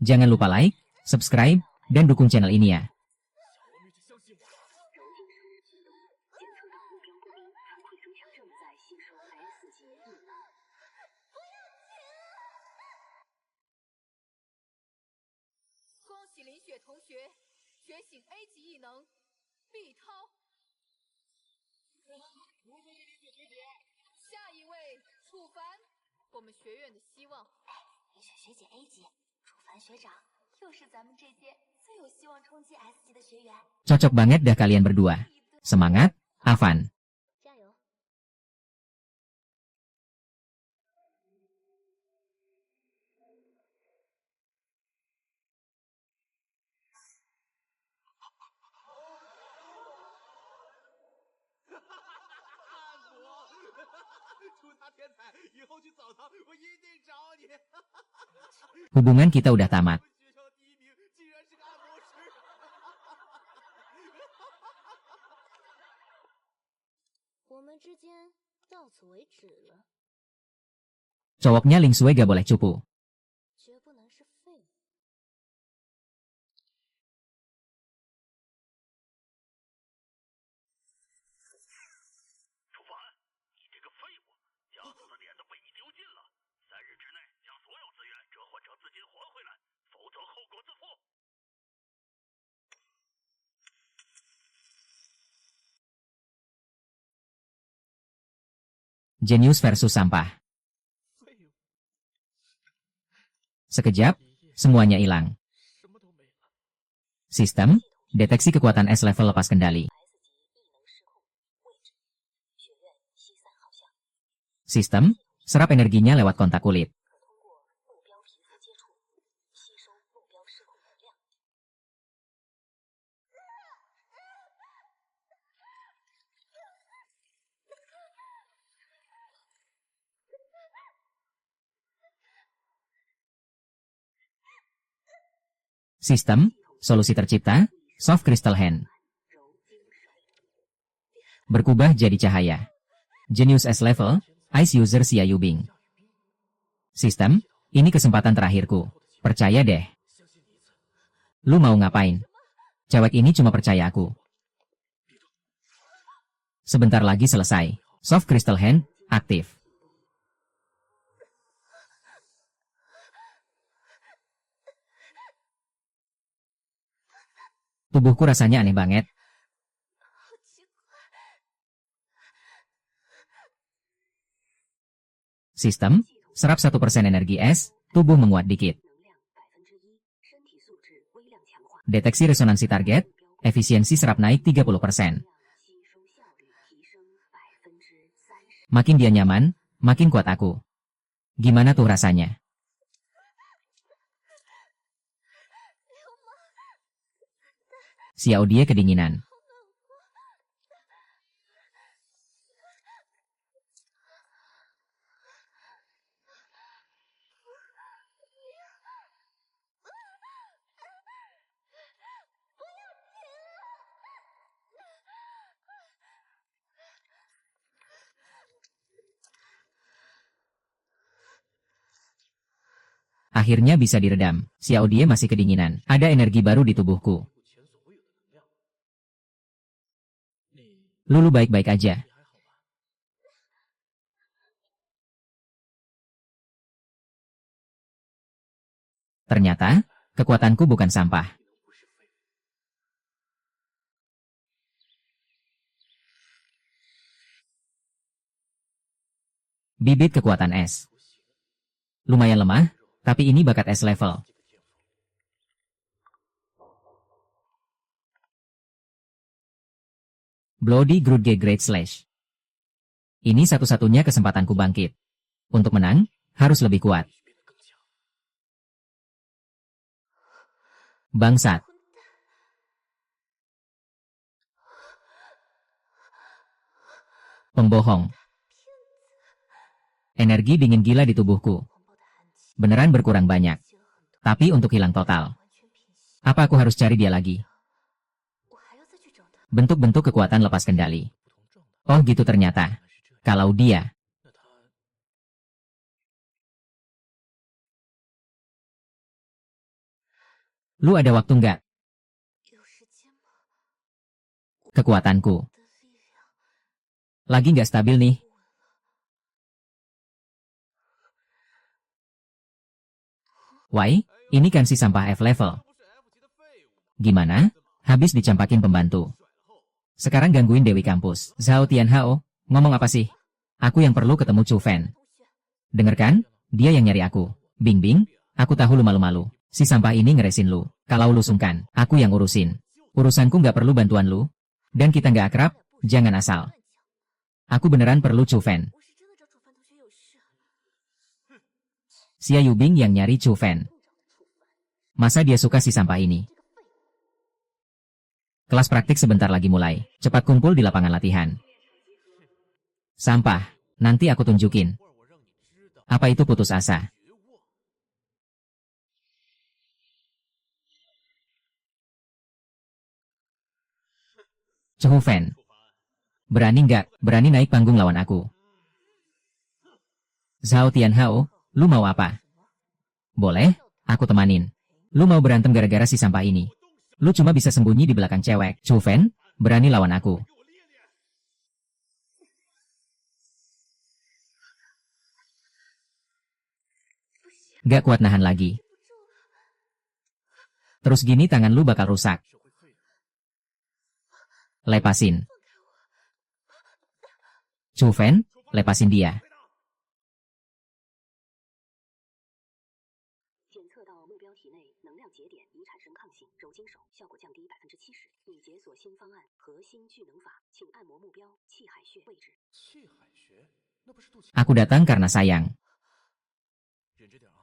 Jangan lupa like, subscribe, dan dukung channel ini ya. ，cocok banget dah kalian berdua. Semangat, Avan. Hubungan kita udah tamat. Cowoknya Ling Sui gak boleh cupu. Jenius versus sampah. Sekejap, semuanya hilang. Sistem, deteksi kekuatan S level lepas kendali. Sistem, serap energinya lewat kontak kulit. Sistem, solusi tercipta, Soft Crystal Hand. Berkubah jadi cahaya. Jenius S level, Ice User Xia Yubing. Sistem, ini kesempatan terakhirku. Percaya deh. Lu mau ngapain? Cewek ini cuma percaya aku. Sebentar lagi selesai. Soft Crystal Hand, aktif. Tubuhku rasanya aneh banget. Sistem, serap 1% energi es, tubuh menguat dikit. Deteksi resonansi target, efisiensi serap naik 30%. Makin dia nyaman, makin kuat aku. Gimana tuh rasanya? Xiao Die kedinginan. Akhirnya bisa diredam. Xiao Die masih kedinginan. Ada energi baru di tubuhku. Lulu baik-baik aja. Ternyata, kekuatanku bukan sampah. Bibit kekuatan es. Lumayan lemah, tapi ini bakat es level. Bloody Grudge Great Slash. Ini satu-satunya kesempatanku bangkit. Untuk menang, harus lebih kuat. Bangsat. Pembohong. Energi dingin gila di tubuhku. Beneran berkurang banyak. Tapi untuk hilang total. Apa aku harus cari dia lagi? Bentuk-bentuk kekuatan lepas kendali. Oh gitu ternyata. Kalau dia. Lu ada waktu nggak? 有时间吗？ Kekuatanku 的力量 lagi nggak stabil nih. Why? Ini kan si sampah F level. Gimana? Habis dicampakin pembantu. Sekarang gangguin Dewi kampus. Zhao Tianhao, ngomong apa sih? Aku yang perlu ketemu Chu Fan. 同学， Dengar kan? Dia yang nyari aku. Bing Bing, aku tahu lu malu-malu. Si sampah ini ngeresin lu. Kalau lu sungkan, aku yang urusin. Urusanku nggak perlu bantuan lu. Dan kita nggak akrab, jangan asal. 乱讲。 Aku beneran perlu Chu Fan. 我是真的找楚凡同学有事。 Xia Yubing yang nyari Chu Fan. Masa dia suka si sampah ini? Kelas praktik sebentar lagi mulai. Cepat kumpul di lapangan latihan. Sampah, nanti aku tunjukin. Apa itu putus asa? Chu Fan. Berani nggak? Berani naik panggung lawan aku? Zhao Tianhao, lu mau apa? Boleh, aku temanin. Lu mau berantem gara-gara si sampah ini? Lu cuma bisa sembunyi di belakang cewek. Chu Fan, berani lawan aku? Gak kuat nahan lagi. Terus gini tangan lu bakal rusak. Lepasin. Chu Fan, lepasin dia. 检测到目标体内能量节点已产生抗性，揉金手效果降低70%。已解锁新方案核心聚能法，请按摩目标气海穴位置。 气海穴，那不是肚脐？ Aku datang karena sayang. 忍着点啊！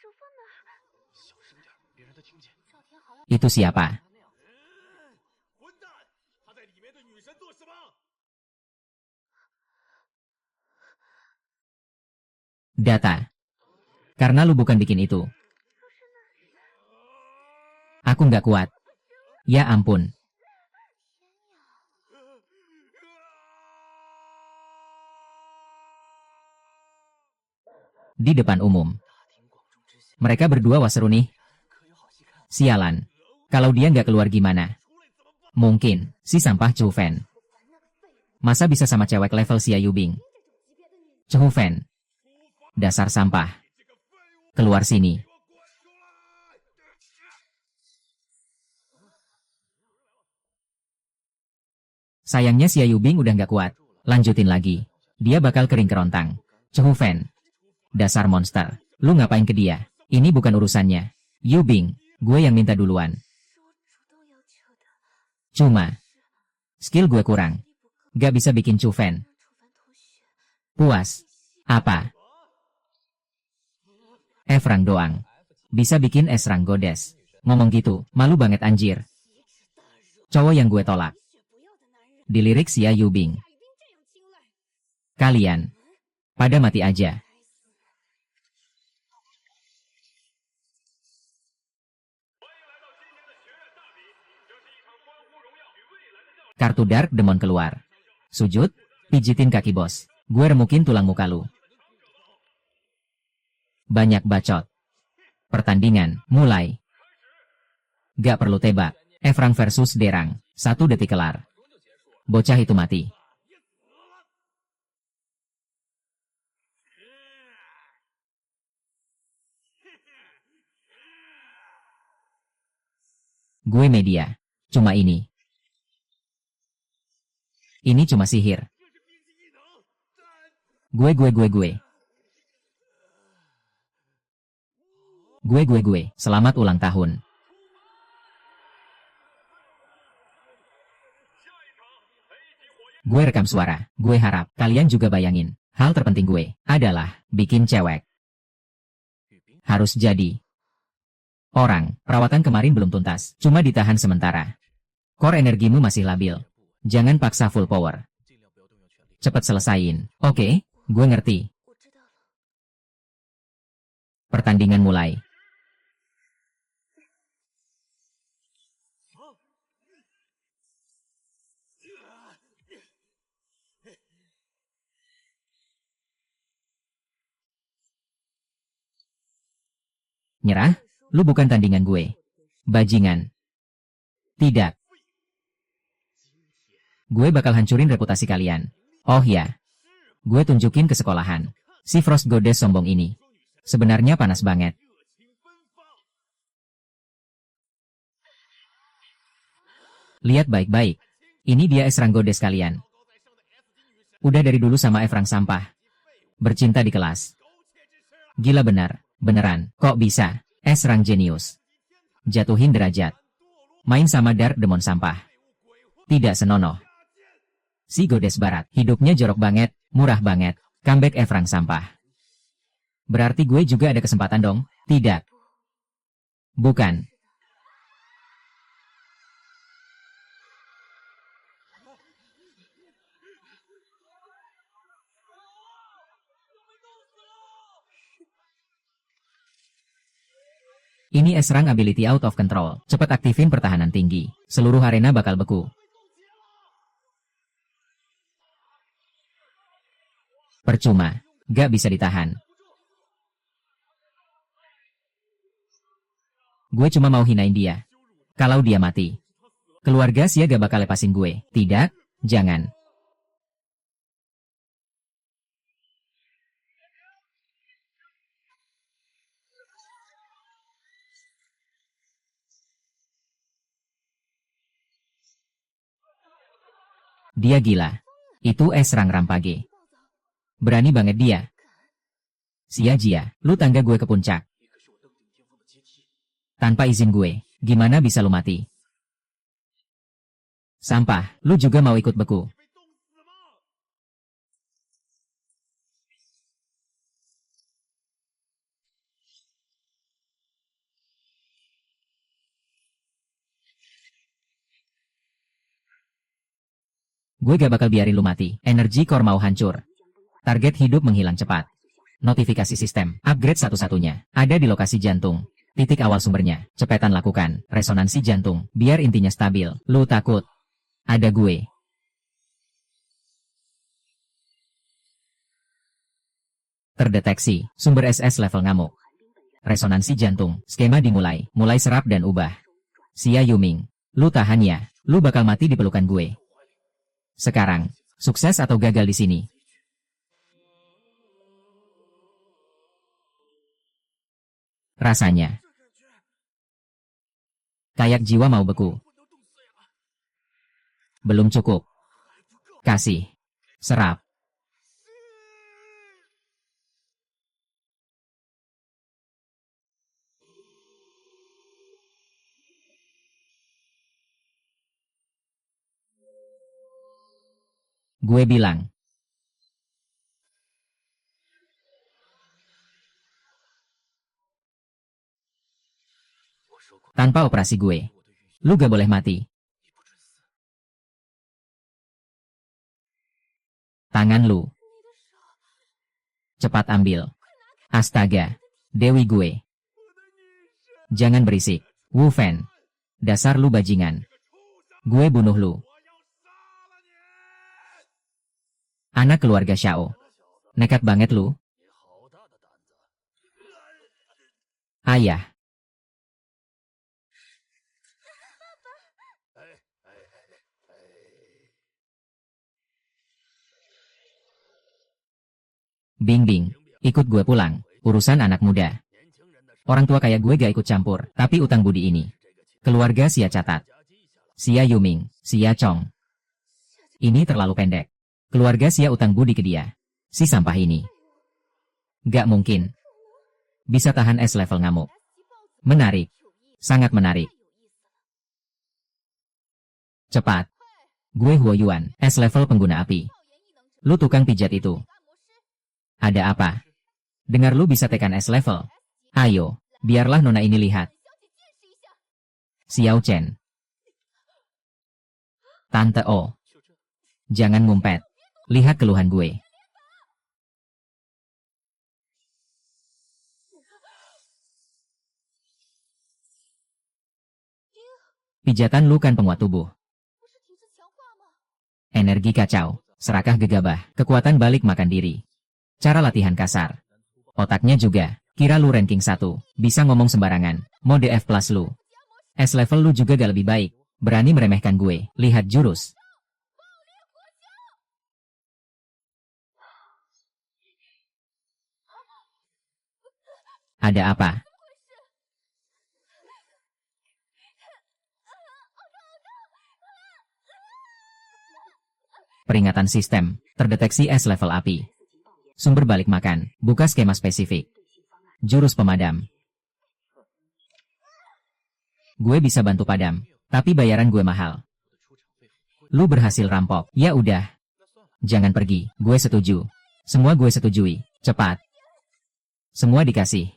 手放哪？ 小声点，别让他听见。 赵天豪要 Itu siapa? 混蛋！他在里面对女神做什么？ Data. Karena lu bukan bikin itu. Aku nggak kuat. Ya ampun. Di depan umum. Mereka berdua waseru nih. Sialan. Kalau dia nggak keluar gimana? Mungkin, si sampah Chu Fan. Masa bisa sama cewek level Xia Yubing? Chu Fan. Dasar sampah. Keluar sini. Sayangnya Xia Yubing udah nggak kuat. Lanjutin lagi. Dia bakal kering kerontang. Chu Fan. Dasar monster. Lu ngapain ke dia? Ini bukan urusannya. Yubing, gue yang minta duluan. 是我主动要求的。 Cuma, skill gue kurang. Gak bisa bikin Chu Fan 楚凡同学， puas. Apa? F rank doang. Bisa bikin S rank godes. Ngomong gitu, malu banget anjir. Cowok yang gue tolak. 血不要的男人， Dilirik Xia Yubing. 大雨兵这样青睐。 Kalian. Pada mati aja. Kartu Dark Demon keluar. Sujud, pijitin kaki bos. Gue remukin tulang muka lu. Banyak bacot. Pertandingan, mulai. Gak perlu tebak. Efrang versus Derang. 1 detik kelar. Bocah itu mati. Gue media. Cuma ini. Ini cuma sihir. Gue. Gue. Selamat ulang tahun. Gue rekam suara. Gue harap kalian juga bayangin. Hal terpenting gue adalah bikin cewek. Harus jadi. Orang, perawatan kemarin belum tuntas. Cuma ditahan sementara. Core energimu masih labil. Jangan paksa full power. 尽量不要动用权力。 Cepet selesain. Oke, gue ngerti. 我知道了。 Pertandingan mulai. Nyerah? Lu bukan tandingan gue. Bajingan. Tidak. Gue bakal hancurin reputasi kalian. Oh ya. Gue tunjukin ke sekolahan. Si Frost Goddess sombong ini. Sebenarnya panas banget. Lihat baik-baik. Ini dia es rang Goddess kalian. Udah dari dulu sama Efrang sampah. Bercinta di kelas. Gila benar. Beneran. Kok bisa? Es rang jenius. Jatuhin derajat. Main sama Dark Demon sampah. Tidak senonoh. Si Goddess Barat. Hidupnya jorok banget. Murah banget. Comeback Efrang sampah. Berarti gue juga ada kesempatan dong? Tidak. Bukan. Ini es rang ability out of control. Cepat aktifin pertahanan tinggi. Seluruh arena bakal beku. Percuma. Gak bisa ditahan. Gue cuma mau hinain dia. Kalau dia mati, keluarga Sia gak bakal lepasin gue. Tidak? Jangan. Dia gila. Itu es rang Rampage. Berani banget dia. Sia Jia, lu tangga gue ke puncak. Tanpa izin gue, gimana bisa lu mati? Sampah, lu juga mau ikut beku. Gue gak bakal biarin lu mati. Energi core mau hancur. Target hidup menghilang cepat. Notifikasi sistem. Upgrade satu-satunya. Ada di lokasi jantung. Titik awal sumbernya. Cepetan lakukan. Resonansi jantung. Biar intinya stabil. Lu takut? Ada gue. Terdeteksi. Sumber SS level ngamuk. Resonansi jantung. Skema dimulai. Mulai serap dan ubah. Sia Yuming. Lu tahan ya. Lu bakal mati di pelukan gue. Sekarang, sukses atau gagal di sini? Rasanya kayak jiwa mau beku. Belum cukup. Kasih. Serap. Gue bilang. Tanpa operasi gue, lu gak boleh mati. Tangan lu. Cepat ambil. Astaga. Dewi gue. Jangan berisik. Wu Fan. Dasar lu bajingan. Gue bunuh lu. Anak keluarga Xiao. Nekat banget lu. Ayah. Bing, ikut gue pulang. Urusan anak muda. Orang tua kayak gue gak ikut campur, tapi utang budi ini. Keluarga Sia catat. Sia Yuming, Sia Chong. Ini terlalu pendek. Keluarga Sia utang budi ke dia. Si sampah ini. Gak mungkin. Bisa tahan es level ngamuk. Menarik. Sangat menarik. Cepat. Gue Huo Yuan, es level pengguna api. Lu tukang pijat itu. Ada apa? Dengar lu bisa tekan es level. Ayo, biarlah nona ini lihat. Xiao Chen. Tante O. Jangan ngumpet. Lihat keluhan gue. Pijatan lu kan penguat tubuh. Energi kacau, serakah gegabah, kekuatan balik makan diri. Cara latihan kasar. Otaknya juga, Kira lu ranking 1, bisa ngomong sembarangan, mode F plus lu. S level lu juga gak lebih baik, berani meremehkan gue, lihat jurus. Ada apa? Peringatan sistem, terdeteksi S level api. Sumber balik makan, buka skema spesifik. Jurus pemadam. Gue bisa bantu padam, tapi bayaran gue mahal. Lu berhasil rampok, ya udah. Jangan pergi, gue setuju. Semua gue setujui, cepat. Semua dikasih.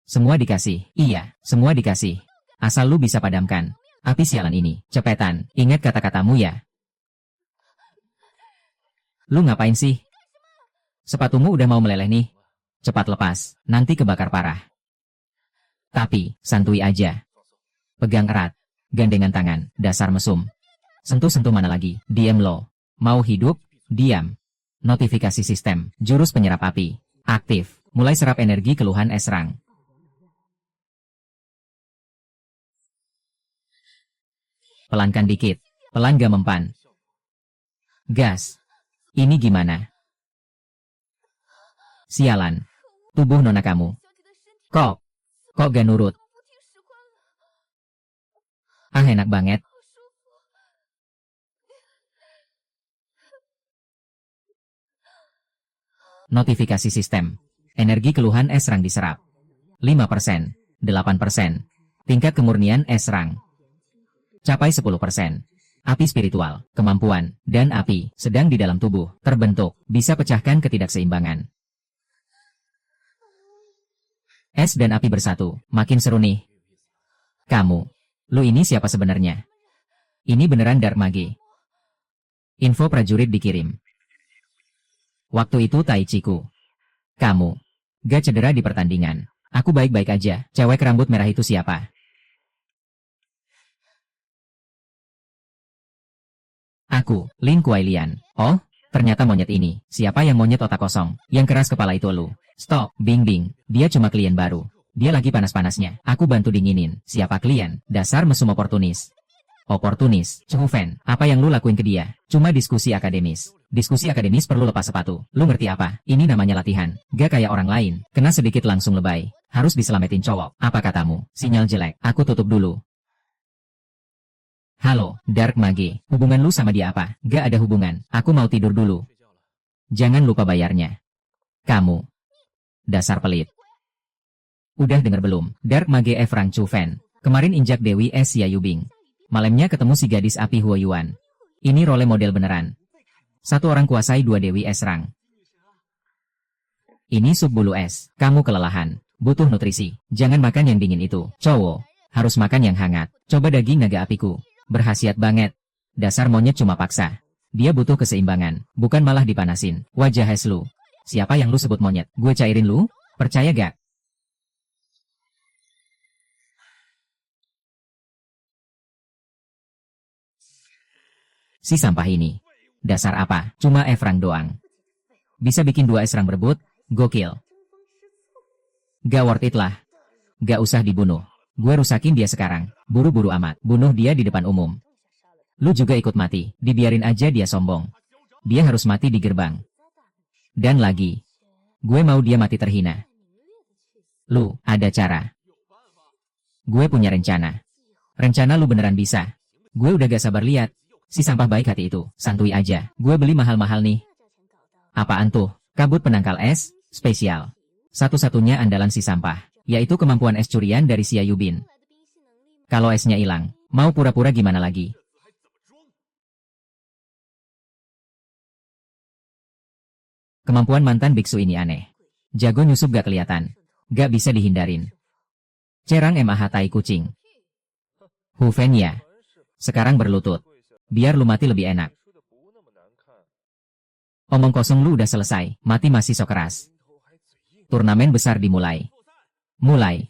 Semua dikasih, iya, semua dikasih. Asal lu bisa padamkan api sialan ini, cepetan, ingat kata-katamu ya. Lu ngapain sih? Sepatumu udah mau meleleh nih. Cepat lepas, nanti kebakar parah. Tapi, santuy aja. Pegang erat, gandengan tangan, dasar mesum. Sentuh-sentuh mana lagi, diam lo. Mau hidup? Diam. Notifikasi sistem, jurus penyerap api. Aktif, mulai serap energi keluhan es rang. Pelankan dikit, pelan gak mempan. Gas. Ini gimana? Sialan. Tubuh nona kamu. Kok gak nurut? Ah enak banget. Notifikasi sistem. Energi keluhan es rang diserap. 5%, 8%. Tingkat kemurnian es rang. Capai 10%. Api spiritual, kemampuan, dan api sedang di dalam tubuh terbentuk, bisa pecahkan ketidakseimbangan. Es dan api bersatu, makin seru nih. Kamu, lu ini siapa sebenarnya? Ini beneran Dark Mage. Info prajurit dikirim. Waktu itu Tai Chiku. Kamu, gak cedera di pertandingan. Aku baik-baik aja, cewek rambut merah itu siapa? Aku, Lin Kuailian. Oh, ternyata monyet ini. Siapa yang monyet otak kosong? Yang keras kepala itu lu. Stop, Bing. Dia cuma klien baru. Dia lagi panas-panasnya. Aku bantu dinginin. Siapa klien? Dasar mesum oportunis. Oportunis, Chufen. Apa yang lu lakuin ke dia? Cuma diskusi akademis. Diskusi akademis perlu lepas sepatu. Lu ngerti apa? Ini namanya latihan. Gak kayak orang lain. Kena sedikit langsung lebay. Harus diselamatin cowok. Apa katamu? Sinyal jelek. Aku tutup dulu. Halo, Dark Mage. Hubungan lu sama dia apa? Gak ada hubungan. Aku mau tidur dulu. Jangan lupa bayarnya. Kamu. Dasar pelit. Udah denger belum? Dark Mage Frank Chufen. Kemarin injak Dewi S. Yayubing. Malamnya ketemu si gadis api Huo Yuan. Ini role model beneran. Satu orang kuasai dua Dewi S rang. Ini sup bulu es. Kamu kelelahan. Butuh nutrisi. Jangan makan yang dingin itu. Cowok. Harus makan yang hangat. Coba daging naga apiku. Berhasiat banget. Dasar monyet cuma paksa. Dia butuh keseimbangan, bukan malah dipanasin. Wajah es lu. Siapa yang lu sebut monyet? Gue cairin lu? Percaya gak? Si sampah ini. Dasar apa? Cuma F-rang doang. Bisa bikin dua S-rang berebut? Gokil. Gak worth it lah. Gak usah dibunuh. Gue rusakin dia sekarang. Buru-buru amat. Bunuh dia di depan umum. Lu juga ikut mati. Dibiarin aja dia sombong. Dia harus mati di gerbang. Dan lagi. Gue mau dia mati terhina. Lu, ada cara. Gue punya rencana. Rencana lu beneran bisa. Gue udah gak sabar lihat. Si sampah baik hati itu. Santuy aja. Gue beli mahal-mahal nih. Apaan tuh? Kabut penangkal es, spesial. Satu-satunya andalan si sampah. Yaitu kemampuan es curian dari si Yayubin. Kalau esnya hilang, mau pura-pura gimana lagi? Kemampuan mantan biksu ini aneh. Jago nyusup gak kelihatan. Gak bisa dihindarin. Cerang MAH tai kucing. Hu Fen ya. Sekarang berlutut. Biar lu mati lebih enak. Omong kosong lu udah selesai. Mati masih sok keras. Turnamen besar dimulai. Mulai.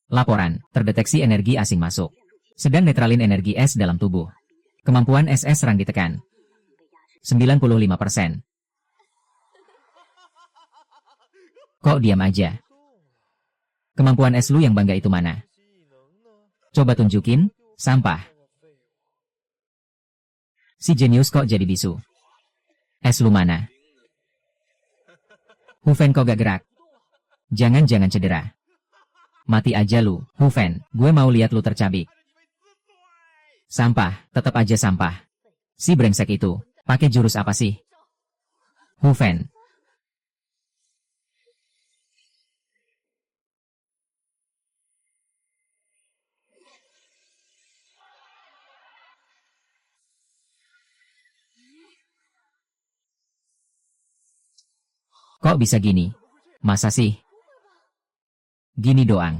Laporan, terdeteksi energi asing masuk. Sedang netralin energi es dalam tubuh. Kemampuan SS serang ditekan. 95%. Kok diam aja? Kemampuan es lu yang bangga itu mana? Coba tunjukin, sampah. Si jenius kok jadi bisu? Es lu mana? Hufen kok gak gerak? Jangan-jangan cedera. Mati aja lu, Hufen. Gue mau lihat lu tercabik. Sampah, tetap aja sampah. Si brengsek itu, pakai jurus apa sih? Hufen. Kok bisa gini? Masa sih? Gini doang.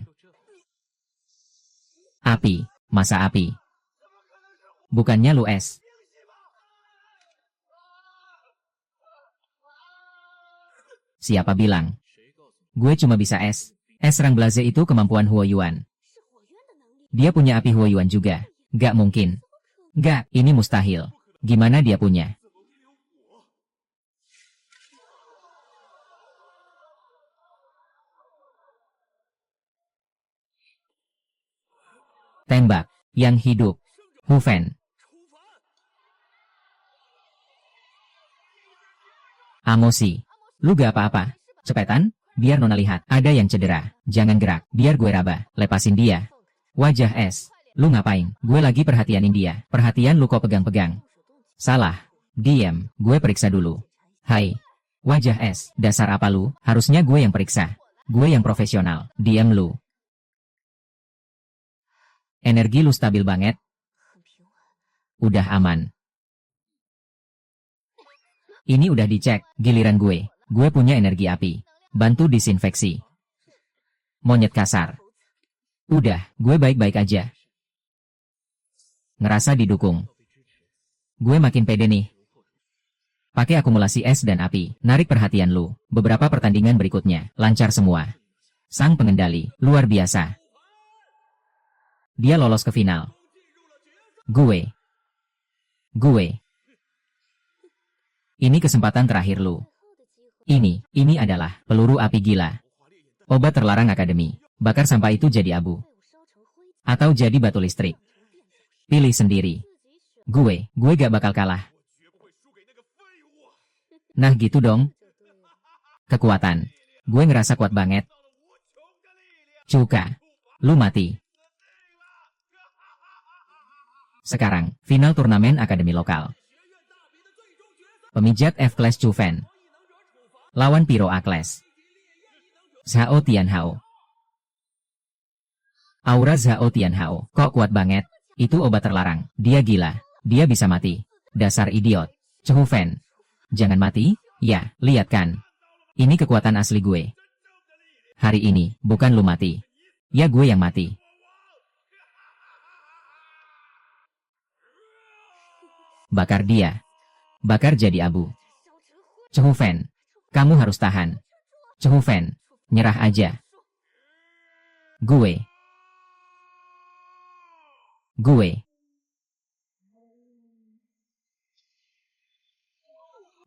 Api, masa api? Bukannya lu es. Siapa bilang? Gue cuma bisa es. Es Rang Blaze itu kemampuan Huo Yuan. 是火渊的能力， Dia punya api Huo Yuan juga. Gak mungkin. Gak, ini mustahil. Gimana dia punya? Tembak, yang hidup. Hufen. Amosi. Lu gak apa-apa. Cepetan, biar Nona lihat. Ada yang cedera. Jangan gerak, biar gue raba. Lepasin dia. Wajah es. Lu ngapain? Gue lagi perhatianin dia. Perhatian lu kok pegang-pegang. Salah. Diam, gue periksa dulu. Hai. Wajah es, dasar apa lu? Harusnya gue yang periksa. Gue yang profesional. Diam lu. Energi lu stabil banget. 很平稳。 Udah aman. Ini udah dicek, giliran gue. Gue punya energi api. Bantu disinfeksi. Monyet kasar. Udah, gue baik-baik aja. Ngerasa didukung. Gue makin pede nih. Pakai akumulasi es dan api. Narik perhatian lu. Beberapa pertandingan berikutnya, lancar semua. Sang pengendali, luar biasa. Dia lolos ke final. Gue. Ini kesempatan terakhir lu. Ini adalah peluru api gila. Obat terlarang akademi. Bakar sampah itu jadi abu. 被我烧成灰烬， Atau jadi batu listrik. Pilih sendiri. 自己选。 Gue gak bakal kalah. 绝不会输给那个废物。 Nah gitu dong. 这对 Kekuatan. Gue ngerasa kuat banget. 到了无穷的力量。 Cuka. Lu mati. Sekarang, final turnamen akademi lokal. 学院大比的最终决赛， Pemijat F-Class Chufen. 异能者处罚 Lawan Piro A-Class. 烈焰异能者。 Zhao Tianhao. Aura Zhao Tianhao. Kok kuat banget? Itu obat terlarang. Dia gila. Dia bisa mati. Dasar idiot. Chufen. Jangan mati? Ya, lihat kan. Ini kekuatan asli gue. Hari ini, bukan lu mati. Ya gue yang mati. Bakar dia. Bakar jadi abu. 烧成灰。 Chufen. Kamu harus tahan. Chufen. Nyerah aja. Gue. Gue.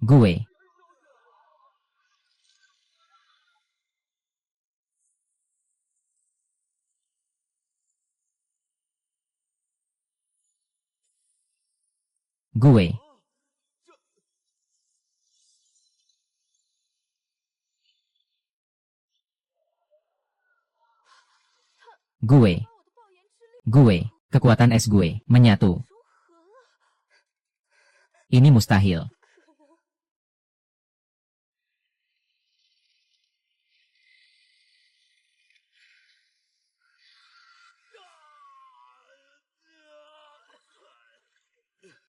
Gue. Gue. 把我的爆炎之力 Gue. Kekuatan es gue. Menyatu. 融合了， Ini mustahil. 可能。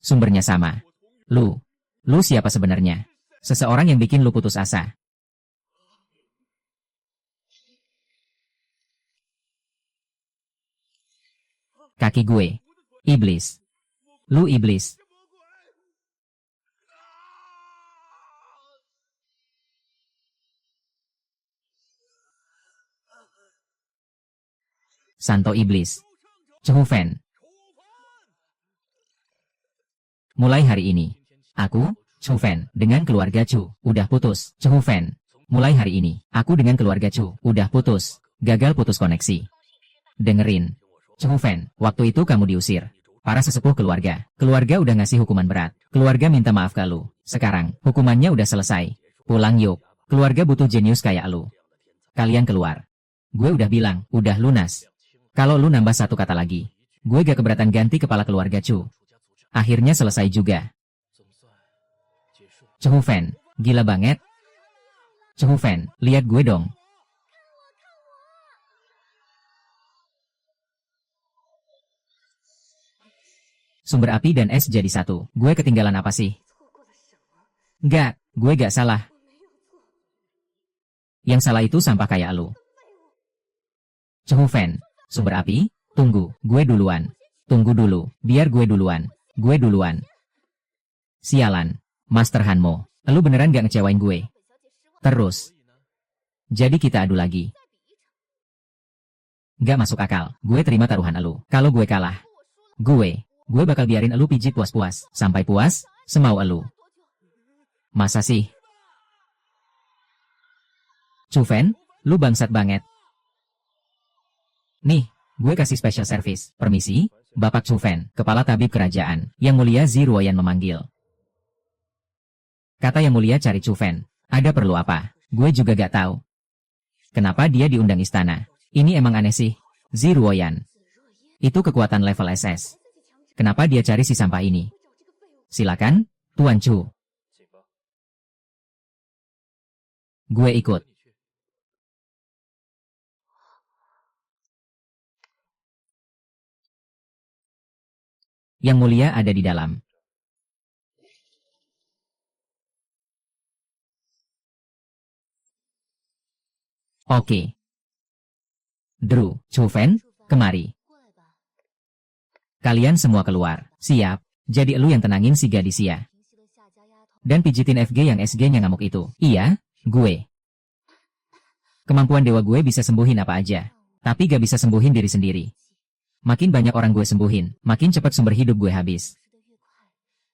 Sumbernya sama. Lu. Lu siapa sebenarnya? Seseorang yang bikin lu putus asa. Kaki gue. Iblis. Lu iblis. Santo Iblis. Chufen. Mulai hari ini, aku, Chufen, dengan keluarga Chu, udah putus. Chufen. Mulai hari ini, aku dengan keluarga Chu, udah putus. Gagal putus koneksi. Dengerin. Chufen, waktu itu kamu diusir. Para sesepuh keluarga. Keluarga udah ngasih hukuman berat. Keluarga minta maaf ke lu. Sekarang, hukumannya udah selesai. Pulang yuk. Keluarga butuh jenius kayak lu. Kalian keluar. Gue udah bilang, udah lunas. Kalau lu nambah satu kata lagi, gue gak keberatan ganti kepala keluarga Chu. Akhirnya selesai juga. Chufen, gila banget. Chufen, lihat gue dong. Sumber api dan es jadi satu. Gue ketinggalan apa sih? Enggak, gue gak salah. Yang salah itu sampah kayak lu. Chufen, sumber api, tunggu, gue duluan. Tunggu dulu, biar gue duluan. Gue duluan. Sialan, Master Hanmo, lu beneran gak ngecewain gue? Terus. Jadi kita adu lagi. Gak masuk akal, gue terima taruhan lu. Kalau gue kalah, gue bakal biarin lu pijit puas-puas. Sampai puas, semau lu. Masa sih? Chufen, lu bangsat banget. Nih, gue kasih special service. Permisi, Bapak Chufen, Kepala Tabib Kerajaan. Yang Mulia Ziruoyan memanggil. Kata Yang Mulia cari Chufen. Ada perlu apa? Gue juga gak tahu. Kenapa dia diundang istana? Ini emang aneh sih. Ziruoyan. Itu kekuatan level SS. Kenapa dia cari si sampah ini? Silakan, Tuan Chu. Gue ikut. Yang Mulia ada di dalam. Oke. Drew, Chufen, kemari. Kalian semua keluar. Siap. Jadi elu yang tenangin si gadis ya. Dan pijitin FG yang SG-nya ngamuk itu. Iya, gue. Kemampuan dewa gue bisa sembuhin apa aja. Tapi gak bisa sembuhin diri sendiri. Makin banyak orang gue sembuhin, makin cepat sumber hidup gue habis.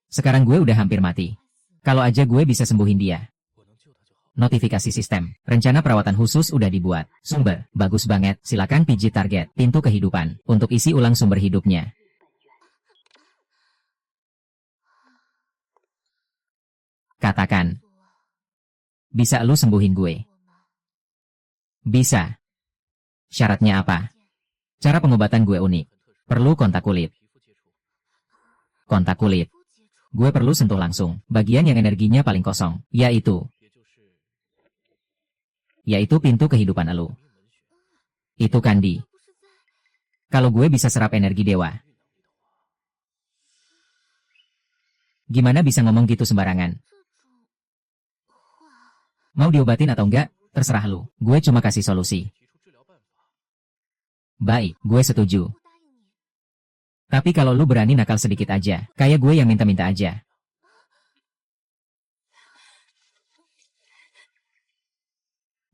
Sekarang gue udah hampir mati. Kalau aja gue bisa sembuhin dia. Notifikasi sistem. Rencana perawatan khusus udah dibuat. Sumber, bagus banget. Silakan pijit target, pintu kehidupan, untuk isi ulang sumber hidupnya. Katakan. Bisa lu sembuhin gue? Bisa. Syaratnya apa? Cara pengobatan gue unik. Perlu kontak kulit. Kontak kulit. Gue perlu sentuh langsung. Bagian yang energinya paling kosong. Yaitu pintu kehidupan elu. Itu Kandi. Kalau gue bisa serap energi dewa. Gimana bisa ngomong gitu sembarangan? Mau diobatin atau enggak? Terserah lu. Gue cuma kasih solusi. Baik, gue setuju. Tapi kalau lu berani nakal sedikit aja, kayak gue yang minta-minta aja.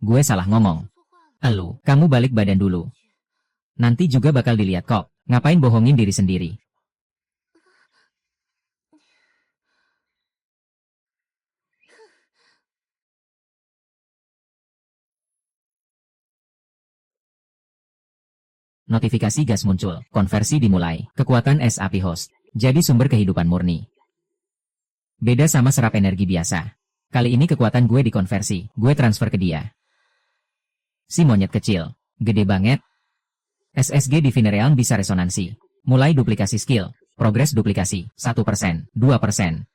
Gue salah ngomong. Elu, kamu balik badan dulu. Nanti juga bakal dilihat kok. Ngapain bohongin diri sendiri? Notifikasi gas muncul. Konversi dimulai. Kekuatan es api host. Jadi sumber kehidupan murni. Beda sama serap energi biasa. Kali ini kekuatan gue dikonversi. Gue transfer ke dia. Si monyet kecil. Gede banget. SSG Divine Realm bisa resonansi. Mulai duplikasi skill. Progres duplikasi. 1%, 2%.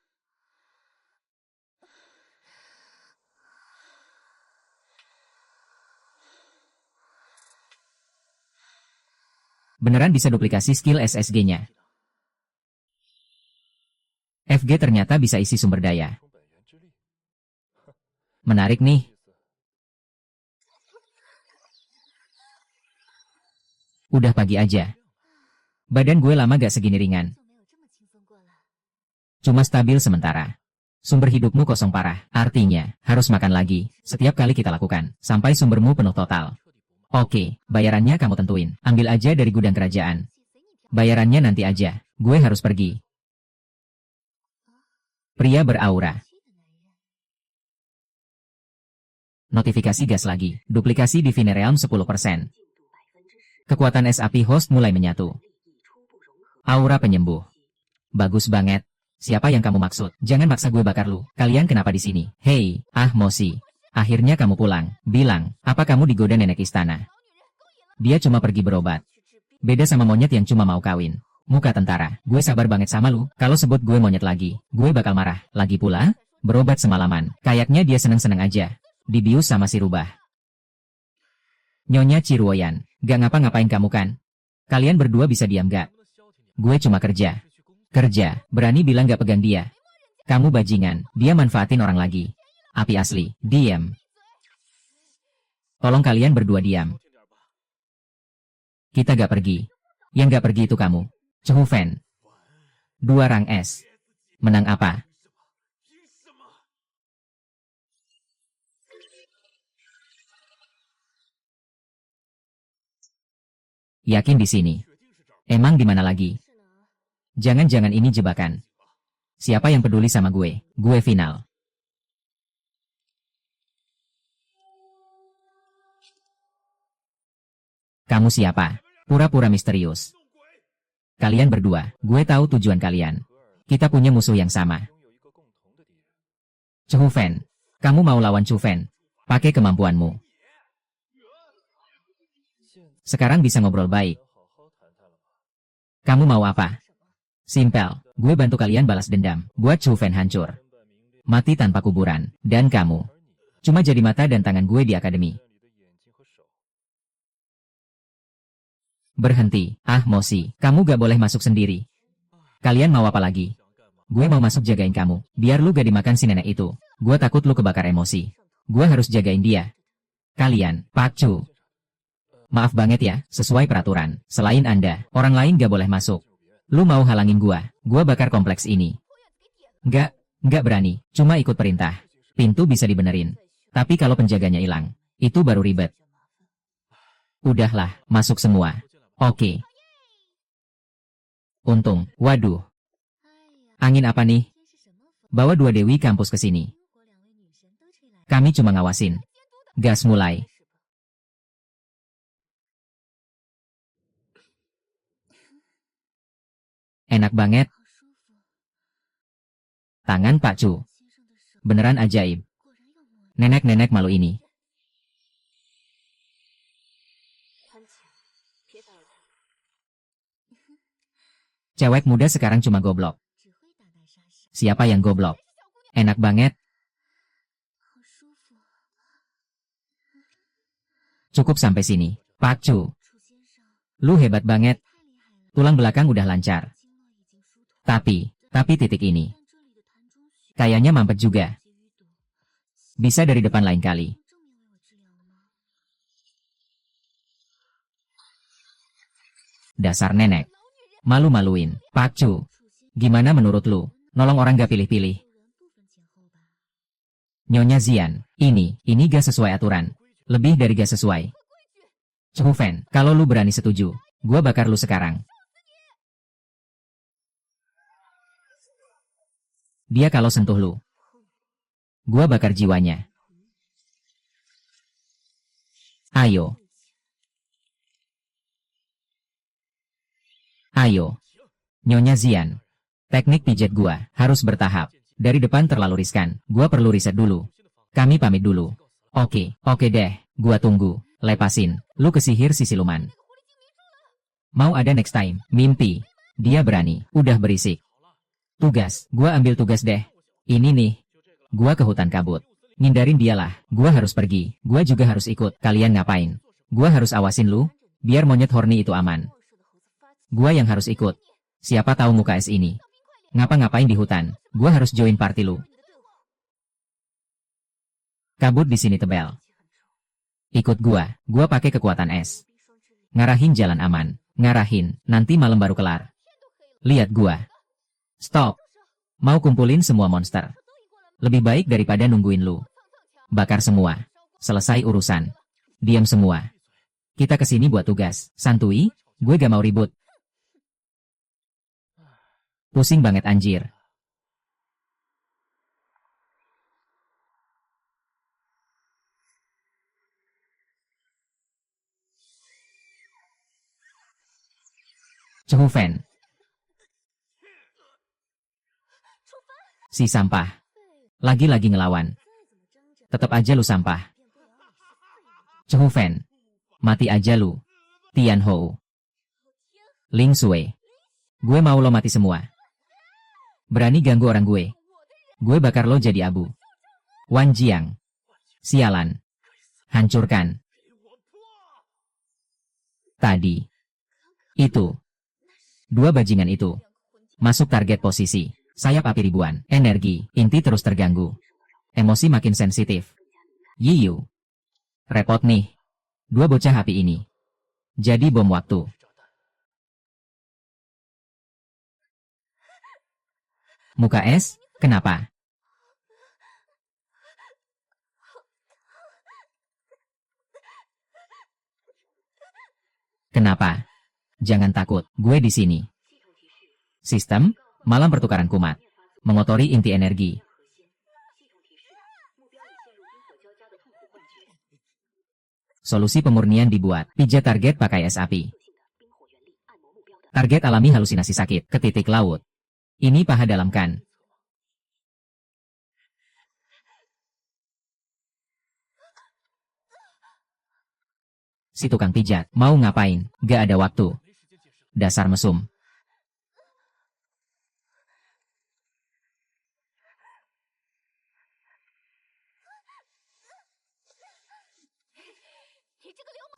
Beneran bisa duplikasi skill SSG-nya. FG ternyata bisa isi sumber daya. Menarik nih. Udah pagi aja. Badan gue lama gak segini ringan. Cuma stabil sementara. Sumber hidupmu kosong parah. Artinya, harus makan lagi. Setiap kali kita lakukan. Sampai sumbermu penuh total. Oke, bayarannya kamu tentuin. Ambil aja dari gudang kerajaan. Bayarannya nanti aja. Gue harus pergi. Pria beraura. Notifikasi gas lagi. Duplikasi di Realm 10%. Kekuatan SAP host mulai menyatu. Aura penyembuh. Bagus banget. Siapa yang kamu maksud? Jangan maksa gue bakar lu. Kalian kenapa di sini? Hei, Mosi. Akhirnya kamu pulang. Bilang, apa kamu digoda nenek istana? Dia cuma pergi berobat. Beda sama monyet yang cuma mau kawin. Muka tentara. Gue sabar banget sama lu. Kalau sebut gue monyet lagi, gue bakal marah. Lagi pula, berobat semalaman. Kayaknya dia seneng-seneng aja. Dibius sama si rubah. Nyonya Ciruoyan, gak ngapa-ngapain kamu kan? Kalian berdua bisa diam gak? Gue cuma kerja. Kerja, berani bilang gak pegang dia. Kamu bajingan, dia manfaatin orang lagi. Api asli, diam. Tolong kalian berdua diam. Kita gak pergi. Yang gak pergi itu kamu. Chehu Fan. 2 rang S. Menang apa? Yakin di sini. Emang di mana lagi? Jangan-jangan ini jebakan. Siapa yang peduli sama gue? Gue final. Kamu siapa? Pura-pura misterius. Kalian berdua, gue tahu tujuan kalian. Kita punya musuh yang sama. Chehu Fan, kamu mau lawan Chu Fan? Pakai kemampuanmu. Sekarang bisa ngobrol baik. Kamu mau apa? Simpel, gue bantu kalian balas dendam, buat Chu Fan hancur. Mati tanpa kuburan, dan kamu. Cuma jadi mata dan tangan gue di akademi. Berhenti, Mosi, kamu gak boleh masuk sendiri. Kalian mau apa lagi? Gue mau masuk jagain kamu, biar lu gak dimakan si nenek itu. Gue takut lu kebakar emosi. Gue harus jagain dia. Kalian, Pak Chu. Maaf banget ya, sesuai peraturan. Selain Anda, orang lain gak boleh masuk. Lu mau halangin gua bakar kompleks ini. Nggak berani, cuma ikut perintah. Pintu bisa dibenerin. Tapi kalau penjaganya hilang, itu baru ribet. Udahlah, masuk semua. Oke. Untung, waduh. Angin apa nih? Bawa 2 dewi kampus ke sini. Kami cuma ngawasin. Gas mulai. Enak banget. Tangan Pak Chu. Beneran ajaib. Nenek-nenek malu ini. Cewek muda sekarang cuma goblok. Siapa yang goblok? Enak banget. Cukup sampai sini, Pak Chu. Lu hebat banget. Tulang belakang udah lancar. Tapi titik ini. Kayaknya mampet juga. Bisa dari depan lain kali. Dasar nenek. Malu-maluin. Pak Chu. Gimana menurut lu? Nolong orang gak pilih-pilih. Nyonya Zian, ini gak sesuai aturan. Lebih dari gak sesuai. Chehu Fan, kalau lu berani setuju, gua bakar lu sekarang. Dia kalau sentuh lu, gua bakar jiwanya. Ayo. Ayo. Nyonya Zian. Teknik pijat gua harus bertahap. Dari depan terlalu riskan. Gua perlu riset dulu. Kami pamit dulu. Oke deh. Gua tunggu. Lepasin. Lu ke sihir si siluman. Mau ada next time. Mimpi. Dia berani. Udah berisik. Tugas. Gua ambil tugas deh. Ini nih. Gua ke hutan kabut. Ngindarin dialah. Gua harus pergi. Gua juga harus ikut. Kalian ngapain? Gua harus awasin lu. Biar monyet horny itu aman. Gua yang harus ikut. Siapa tahu muka es ini. Ngapa-ngapain di hutan. Gua harus join party lu. Kabut di sini tebal. Ikut gua pakai kekuatan es. Ngarahin jalan aman. Ngarahin, nanti malam baru kelar. Lihat gua. Stop. Mau kumpulin semua monster. Lebih baik daripada nungguin lu. Bakar semua. Selesai urusan. Diam semua. Kita kesini buat tugas. Santuy, gue gak mau ribut. Pusing banget anjir. Cehufen. Si sampah. Lagi-lagi ngelawan. Tetep aja lu sampah. Cehufen. Mati aja lu. Tian Hou. Ling Sui. Gue mau lo mati semua. Berani ganggu orang gue. Gue bakar lo jadi abu. Wan Jiang. Sialan. Hancurkan. Tadi. Itu. Dua bajingan itu. Masuk target posisi. Sayap api ribuan. Energi. Inti terus terganggu. Emosi makin sensitif. Yiyu. Repot nih. Dua bocah api ini. Jadi bom waktu. Muka es, kenapa? Kenapa? Jangan takut, gue di sini. Sistem, malam pertukaran kumat. Mengotori inti energi. Solusi pemurnian dibuat. Pijat target pakai es api. Target alami halusinasi sakit ke titik laut. Ini paha dalamkan. Si tukang pijat, mau ngapain? Gak ada waktu. Dasar mesum.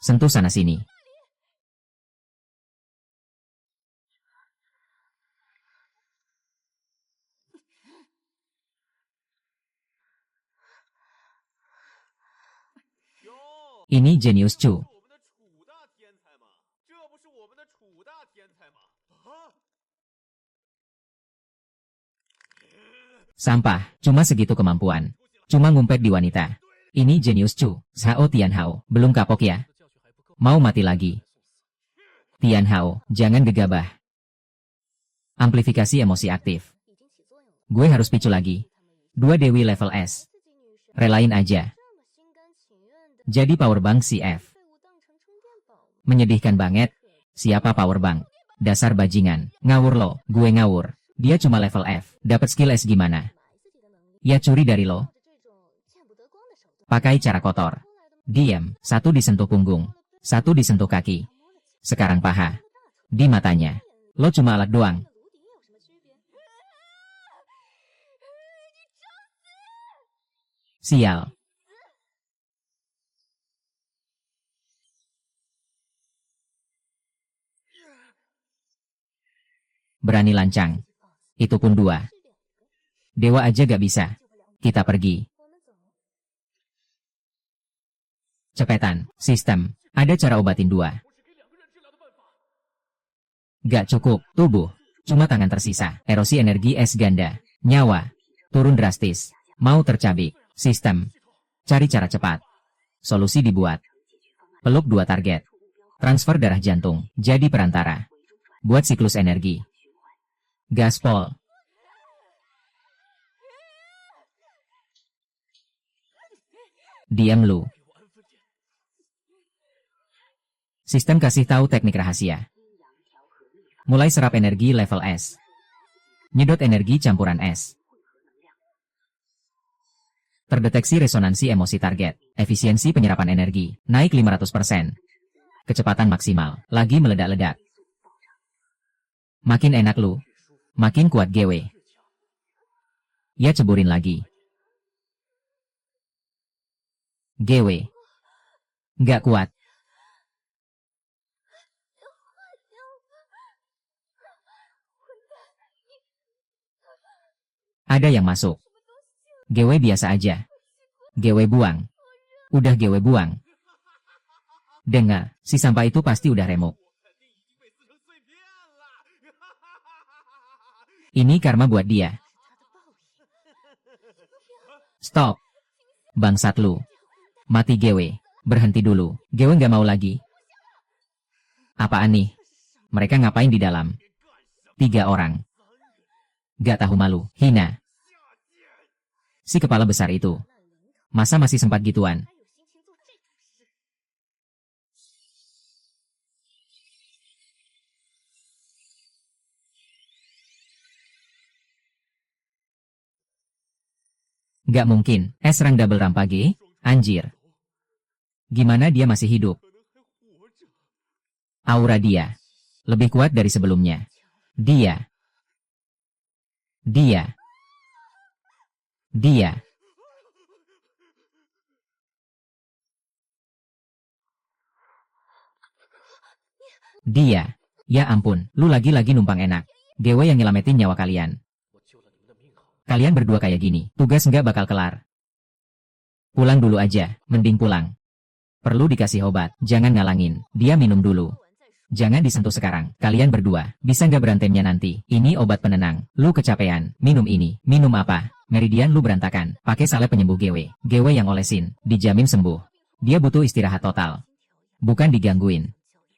Sentuh sana sini. Ini jenius Chu. 我们的楚大天才吗？这不是我们的楚大天才吗？啊！ Sampah, cuma segitu kemampuan. Cuma ngumpet di wanita. Ini jenius Chu. Zhao Tianhao, belum kapok ya? Mau mati lagi. Tianhao, jangan gegabah. Amplifikasi emosi aktif. Gue harus picu lagi. Dua dewi level S. Relain aja. Jadi powerbank CF. Menyedihkan banget. Siapa powerbank? Dasar bajingan. Ngawur lo, gue ngawur. Dia cuma level F. Dapat skill S gimana? Ya curi dari lo. Pakai cara kotor. Diam. Satu disentuh punggung. Satu disentuh kaki. Sekarang paha. Di matanya. Lo cuma alat doang. Sial. Berani lancang. Itu pun dua. Dewa aja gak bisa. Kita pergi. Cepetan, sistem. Ada cara obatin dua. Gak cukup, tubuh. Cuma tangan tersisa. Erosi energi es ganda. Nyawa. Turun drastis. Mau tercabik. Sistem. Cari cara cepat. Solusi dibuat. Peluk dua target. Transfer darah jantung. Jadi perantara. Buat siklus energi. Gaspol. Diam lu. Sistem kasih tahu teknik rahasia. Mulai serap energi level S. Nyedot energi campuran S. Terdeteksi resonansi emosi target. Efisiensi penyerapan energi. Naik 500%. Kecepatan maksimal. Lagi meledak-ledak. Makin enak lu. Makin kuat GW. Ya ceburin lagi. GW. Nggak kuat. Ada yang masuk. GW biasa aja. GW buang. Udah GW buang. Dengar, si sampah itu pasti udah remuk. Ini karma buat dia. Stop. Bangsat lu. Mati GW. Berhenti dulu. GW nggak mau lagi. Apaan nih? Mereka ngapain di dalam? 3 orang. Gak tahu malu, hina. Si kepala besar itu. Masa masih sempat gituan? Gak mungkin, serang double rampage, anjir. Gimana dia masih hidup? Aura dia lebih kuat dari sebelumnya. Dia. Dia. Ya ampun, lu lagi-lagi numpang enak. Dewa yang nyelamatin nyawa kalian. Kalian berdua kayak gini, tugas nggak bakal kelar. Pulang dulu aja, mending pulang. Perlu dikasih obat, jangan ngalangin. Dia minum dulu. Jangan disentuh sekarang, kalian berdua. Bisa nggak berantemnya nanti? Ini obat penenang. Lu kecapean, minum ini. Minum apa? Meridian lu berantakan. Pakai salep penyembuh GW. GW yang olesin, dijamin sembuh. Dia butuh istirahat total. Bukan digangguin.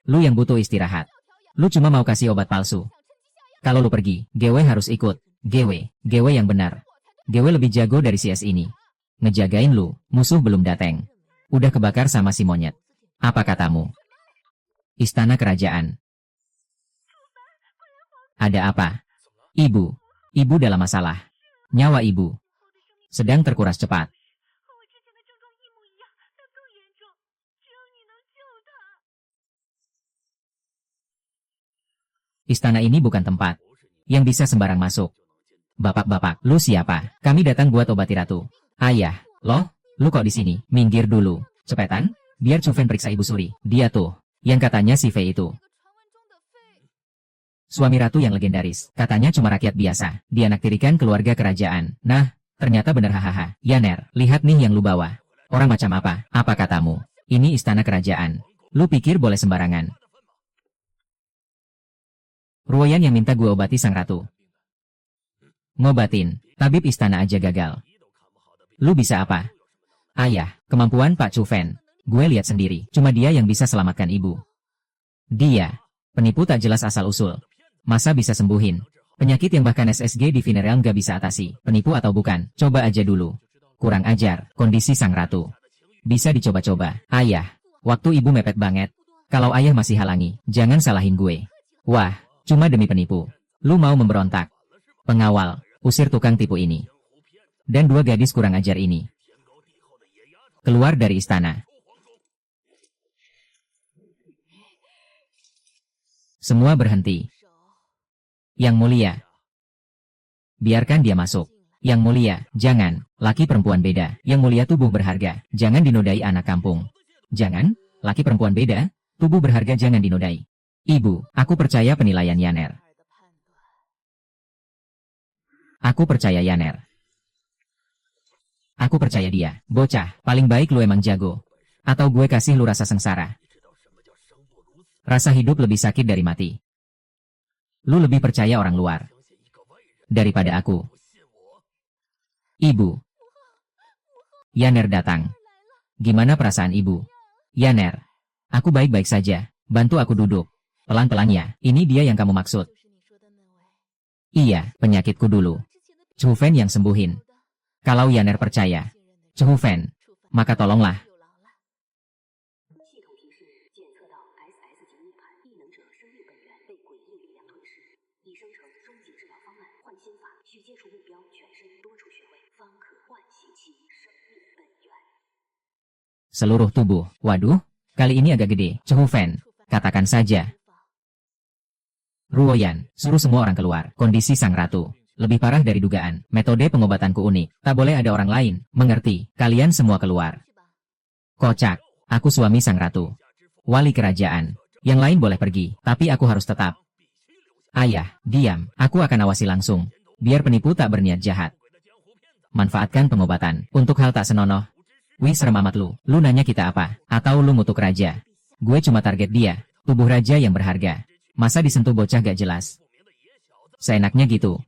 Lu yang butuh istirahat. Lu cuma mau kasih obat palsu. Kalau lu pergi, GW harus ikut. GW yang benar. GW lebih jago dari CS ini. Ngejagain lu, musuh belum dateng. Udah kebakar sama si monyet. Apa katamu? Istana kerajaan. Ada apa? Ibu dalam masalah. Nyawa ibu sedang terkuras cepat. Istana ini bukan tempat yang bisa sembarang masuk. Bapak-bapak, lu siapa? Kami datang buat obati ratu. Ayah, loh, lu kok di sini? Minggir dulu, cepetan. Biar Chuven periksa Ibu Suri. Dia tuh, yang katanya si Fei itu. Suami ratu yang legendaris. Katanya cuma rakyat biasa. Dia naktirikan keluarga kerajaan. Nah, ternyata bener hahaha. Yaner, lihat nih yang lu bawa. Orang macam apa? Apa katamu? Ini istana kerajaan. Lu pikir boleh sembarangan? Ruoyan yang minta gue obati sang ratu. Ngobatin, tabib istana aja gagal. Lu bisa apa? Ayah, kemampuan Pak Chuven. Gue lihat sendiri, cuma dia yang bisa selamatkan ibu. Dia, penipu tak jelas asal-usul. Masa bisa sembuhin? Penyakit yang bahkan SSG di Vinerealm gak bisa atasi. Penipu atau bukan, coba aja dulu. Kurang ajar, kondisi sang ratu. Bisa dicoba-coba. Ayah, waktu ibu mepet banget. Kalau ayah masih halangi, jangan salahin gue. Wah, cuma demi penipu. Lu mau memberontak? Pengawal, usir tukang tipu ini. Dan 2 gadis kurang ajar ini. Keluar dari istana. Semua berhenti. Yang mulia. Biarkan dia masuk. Yang mulia, jangan. Laki perempuan beda. Yang mulia tubuh berharga. Jangan dinodai anak kampung. Jangan. Laki perempuan beda. Tubuh berharga jangan dinodai. Ibu, aku percaya penilaian Yaner. Aku percaya Yaner. Aku percaya dia. Bocah, paling baik lu emang jago. Atau gue kasih lu rasa sengsara. Rasa hidup lebih sakit dari mati. Lu lebih percaya orang luar daripada aku. Ibu. Yaner datang. Gimana perasaan ibu? Yaner. Aku baik-baik saja. Bantu aku duduk. Pelan-pelan ya. Ini dia yang kamu maksud. Iya, penyakitku dulu. Chuven yang sembuhin. Kalau Yaner percaya. Chuven. Maka tolonglah. 系统提示检测到 SS 级逆盘异能者生命本源被诡异力量吞噬，已生成终极治疗方案换心法，需接触目标全身多处穴位，方可唤醒其生命本源。 Seluruh tubuh. Waduh, kali ini agak gede. Chuven. Katakan saja. Ruoyan, suruh semua orang keluar. Kondisi sang ratu lebih parah dari dugaan. Metode pengobatanku unik. Tak boleh ada orang lain. Mengerti? Kalian semua keluar. Kocak. Aku suami sang ratu. Wali kerajaan. Yang lain boleh pergi, tapi aku harus tetap. Ayah, diam. Aku akan awasi langsung. Biar penipu tak berniat jahat. Manfaatkan pengobatan. Untuk hal tak senonoh. Wih, serem amat lu. Lu nanya kita apa? Atau lu ngutuk raja? Gue cuma target dia. Tubuh raja yang berharga. Masa disentuh bocah gak jelas? Seenaknya gitu.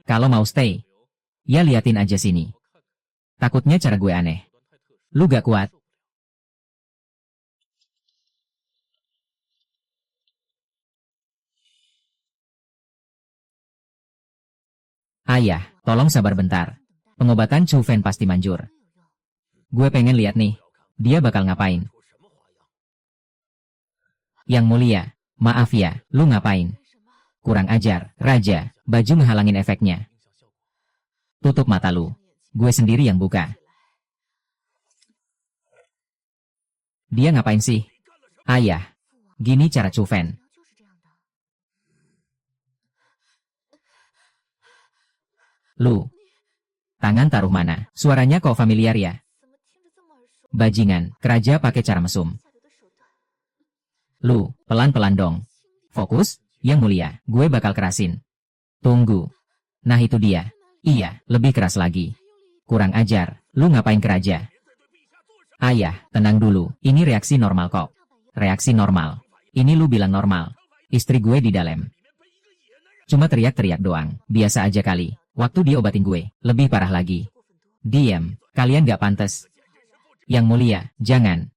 Kalau mau stay, ya liatin aja sini. Takutnya cara gue aneh. Lu gak kuat? Ayah, tolong sabar bentar. Pengobatan Chu Fen pasti manjur. Gue pengen lihat nih, dia bakal ngapain. Yang mulia, maaf ya, lu ngapain? Kurang ajar, Raja, baju ngehalangin efeknya. Tutup mata lu. Gue sendiri yang buka. Dia ngapain sih? Ayah, gini cara Chu Fen. Lu. Tangan taruh mana? Suaranya kok familiar ya? Bajingan, keraja pakai cara mesum. Lu, pelan-pelan dong. Fokus, yang mulia, gue bakal kerasin. Tunggu. Nah itu dia. Iya, lebih keras lagi. Kurang ajar, lu ngapain keraja? Ayah, tenang dulu, ini reaksi normal kok. Reaksi normal. Ini lu bilang normal. Istri gue di dalam. Cuma teriak-teriak doang, biasa aja kali. Waktu diobatin gue, lebih parah lagi. Diam, kalian gak pantas. Yang mulia, jangan.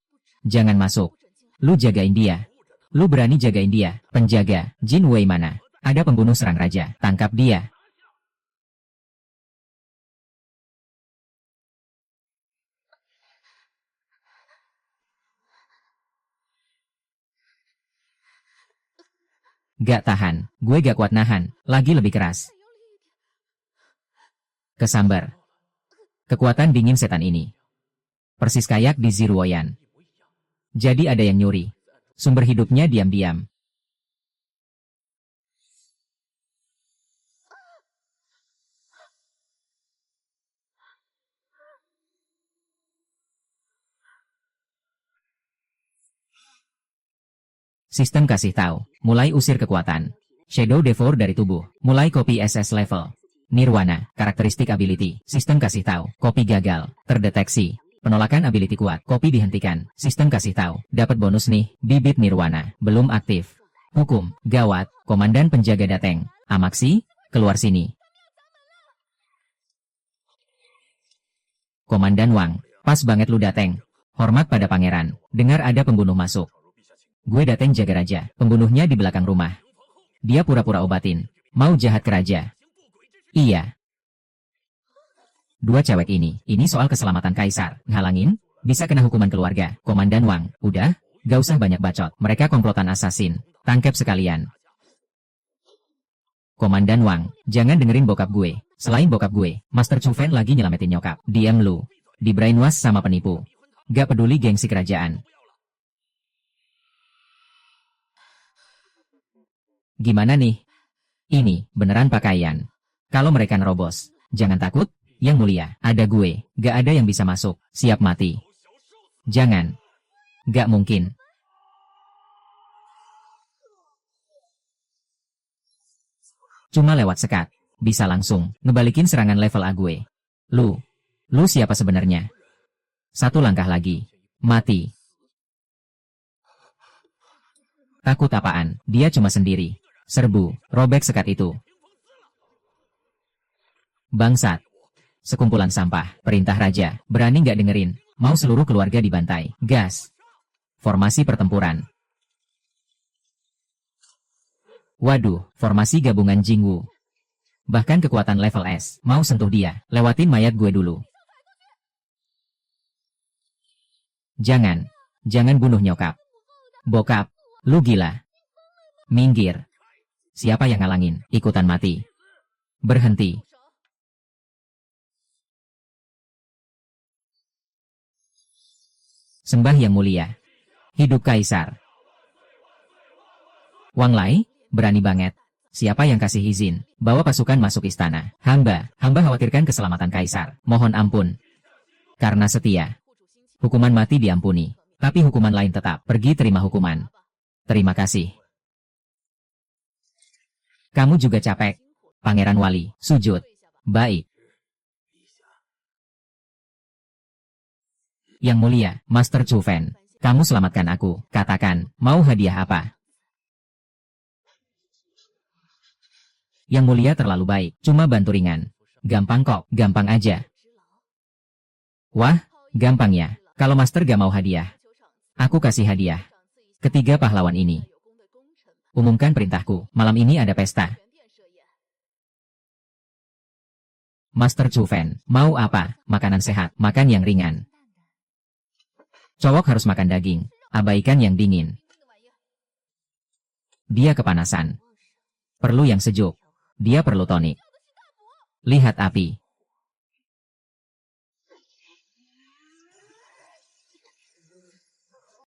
Jangan masuk. Lu jagain dia. Lu berani jagain dia. Penjaga, Jin Wei mana? Ada pembunuh serang raja, tangkap dia. Gak tahan, gue gak kuat nahan, lagi lebih keras. Kesambar. Kekuatan dingin setan ini. Persis kayak di Ziruoyan. Jadi ada yang nyuri. Sumber hidupnya diam-diam. Sistem kasih tahu, mulai usir kekuatan. Shadow Devour dari tubuh, mulai copy SS level. Nirwana, karakteristik ability, sistem kasih tahu, copy gagal, terdeteksi. Penolakan ability kuat, copy dihentikan, sistem kasih tahu, dapat bonus nih, bibit Nirwana, belum aktif. Hukum, gawat, komandan penjaga dateng, Amaksi, keluar sini. Komandan Wang, pas banget lu dateng. Hormat pada pangeran, dengar ada pembunuh masuk. Gue dateng jaga raja, pembunuhnya di belakang rumah. Dia pura-pura obatin, mau jahat ke raja. Iya. Dua cewek ini soal keselamatan kaisar. Ngalangin, bisa kena hukuman keluarga. Komandan Wang, udah, gak usah banyak bacot. Mereka komplotan asasin. Tangkep sekalian. Komandan Wang, jangan dengerin bokap gue. Selain bokap gue, Master Chu Fen lagi nyelamatin nyokap. Diam lu. Di brainwash sama penipu. Gak peduli gengsi kerajaan. Gimana nih? Ini, beneran pakaian. Kalau mereka nerobos, jangan takut, yang mulia, ada gue, gak ada yang bisa masuk, siap mati. Jangan. Gak mungkin. Cuma lewat sekat, bisa langsung, ngebalikin serangan level A gue. Lu siapa sebenarnya? Satu langkah lagi, mati. Takut apaan, dia cuma sendiri. Serbu, robek sekat itu. Bangsat. Sekumpulan sampah, perintah raja, berani nggak dengerin, mau seluruh keluarga dibantai, gas. Formasi pertempuran. Waduh, formasi gabungan Jingwu. Bahkan kekuatan level S, mau sentuh dia, lewatin mayat gue dulu. Jangan bunuh nyokap. Bokap, lu gila. Minggir. Siapa yang ngalangin, ikutan mati. Berhenti. Sembah yang mulia. Hidup kaisar. Wang Lai, berani banget. Siapa yang kasih izin, bawa pasukan masuk istana. Hamba khawatirkan keselamatan kaisar. Mohon ampun. Karena setia. Hukuman mati diampuni. Tapi hukuman lain tetap. Pergi terima hukuman. Terima kasih. Kamu juga capek. Pangeran Wali, sujud. Baik. Yang mulia, Master Chu Fen, kamu selamatkan aku. Katakan, mau hadiah apa? Yang mulia terlalu baik, cuma bantu ringan. Gampang kok, gampang aja. Wah, gampang ya. Kalau Master gak mau hadiah, aku kasih hadiah. Ketiga pahlawan ini. Umumkan perintahku, malam ini ada pesta. Master Chu Fan, mau apa? Makanan sehat, makan yang ringan. Cowok harus makan daging, abaikan yang dingin. Dia kepanasan. Perlu yang sejuk. Dia perlu tonik. Lihat api.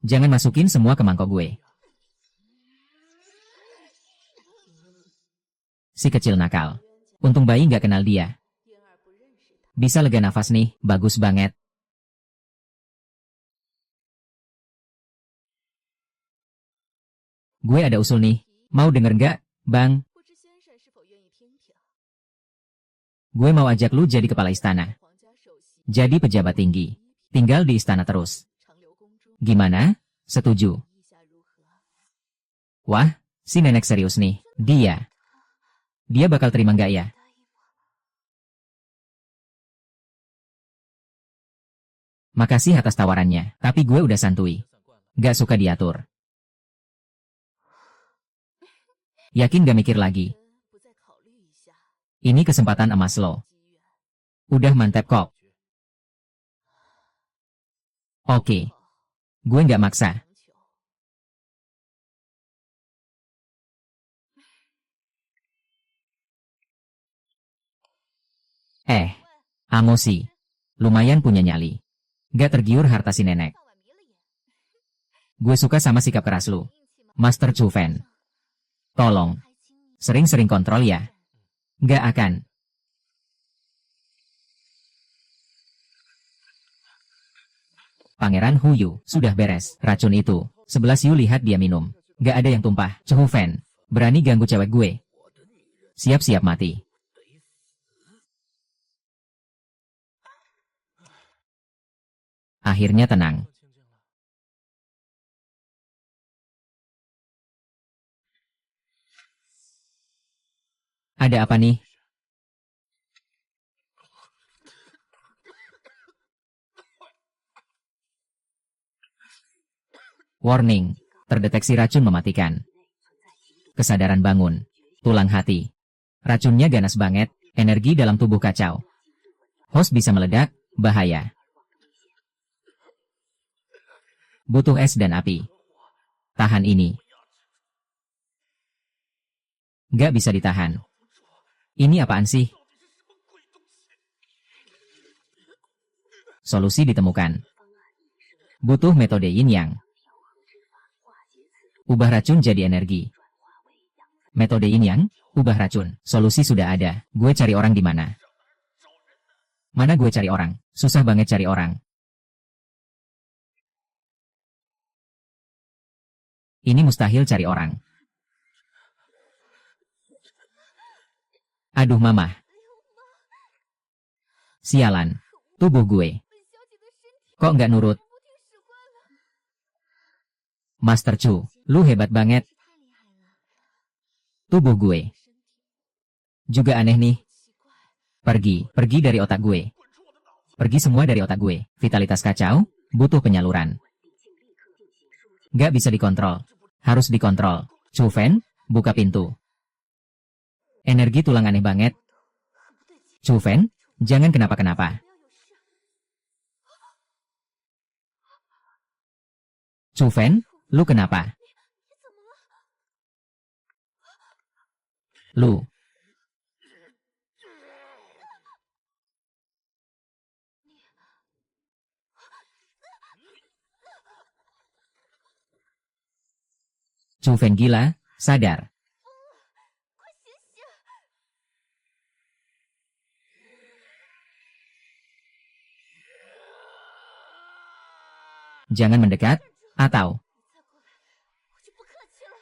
Jangan masukin semua ke mangkok gue. Si kecil nakal. Untung bayi nggak kenal dia. Bisa lega nafas nih, bagus banget. Gue ada usul nih, mau denger nggak, Bang? 不知先生是否愿意听听？ Gue mau ajak lu jadi kepala istana. 皇家首席 Jadi pejabat tinggi. Tinggal di istana terus. 长留宫中， Gimana? Setuju. 意下如何？ Wah, si nenek serius nih. Dia bakal terima nggak ya? 答应我。 Makasih atas tawarannya, tapi gue udah santuy. Gak suka diatur. Yakin gak mikir lagi? 不再考虑一下 Ini kesempatan emas lo. 机缘？ Udah mantep kok. Oke. Gue nggak maksa. 强求。 Amosi. Lumayan punya nyali. Gak tergiur harta si nenek. 饭碗迷了眼， Gue suka sama sikap keras lu. 运气吗？ Master Chu Fan. Tolong. 还轻易 Sering-sering kontrol ya. Gak akan. Pangeran Huyu, sudah beres. Racun itu. 11 Yu lihat dia minum. Gak ada yang tumpah. Chu Fan. Berani ganggu cewek gue. Siap-siap mati. Akhirnya tenang. Ada apa nih? Warning. Terdeteksi racun mematikan. Kesadaran bangun. Tulang hati. Racunnya ganas banget. Energi dalam tubuh kacau. Host bisa meledak. Bahaya. Butuh es dan api. Tahan ini. Gak bisa ditahan. Ini apaan sih? Solusi ditemukan. Butuh metode yin yang. Ubah racun jadi energi. Metode yin yang, ubah racun. Solusi sudah ada. Gue cari orang di mana? Mana gue cari orang? Susah banget cari orang. Ini mustahil cari orang. Aduh mama. Sialan. Tubuh gue. 本小姐的身体 Kok nggak nurut? 不听使唤了， Master Chu, lu hebat banget. 太厉害了。 Tubuh gue. 身体 Juga aneh nih. 奇怪， Pergi dari otak gue. Pergi semua dari otak gue. Vitalitas kacau, butuh penyaluran. Gak bisa dikontrol. Harus dikontrol. Chu Fan, buka pintu. Energi tulang aneh banget. 很不对劲， Chu Fan, jangan kenapa-kenapa. 不要有事。 Chu Fan, lu kenapa? 你怎么了？ Lu. Chu Fan gila, sadar. 快醒醒！ Jangan mendekat, atau 再过来，我就不客气了。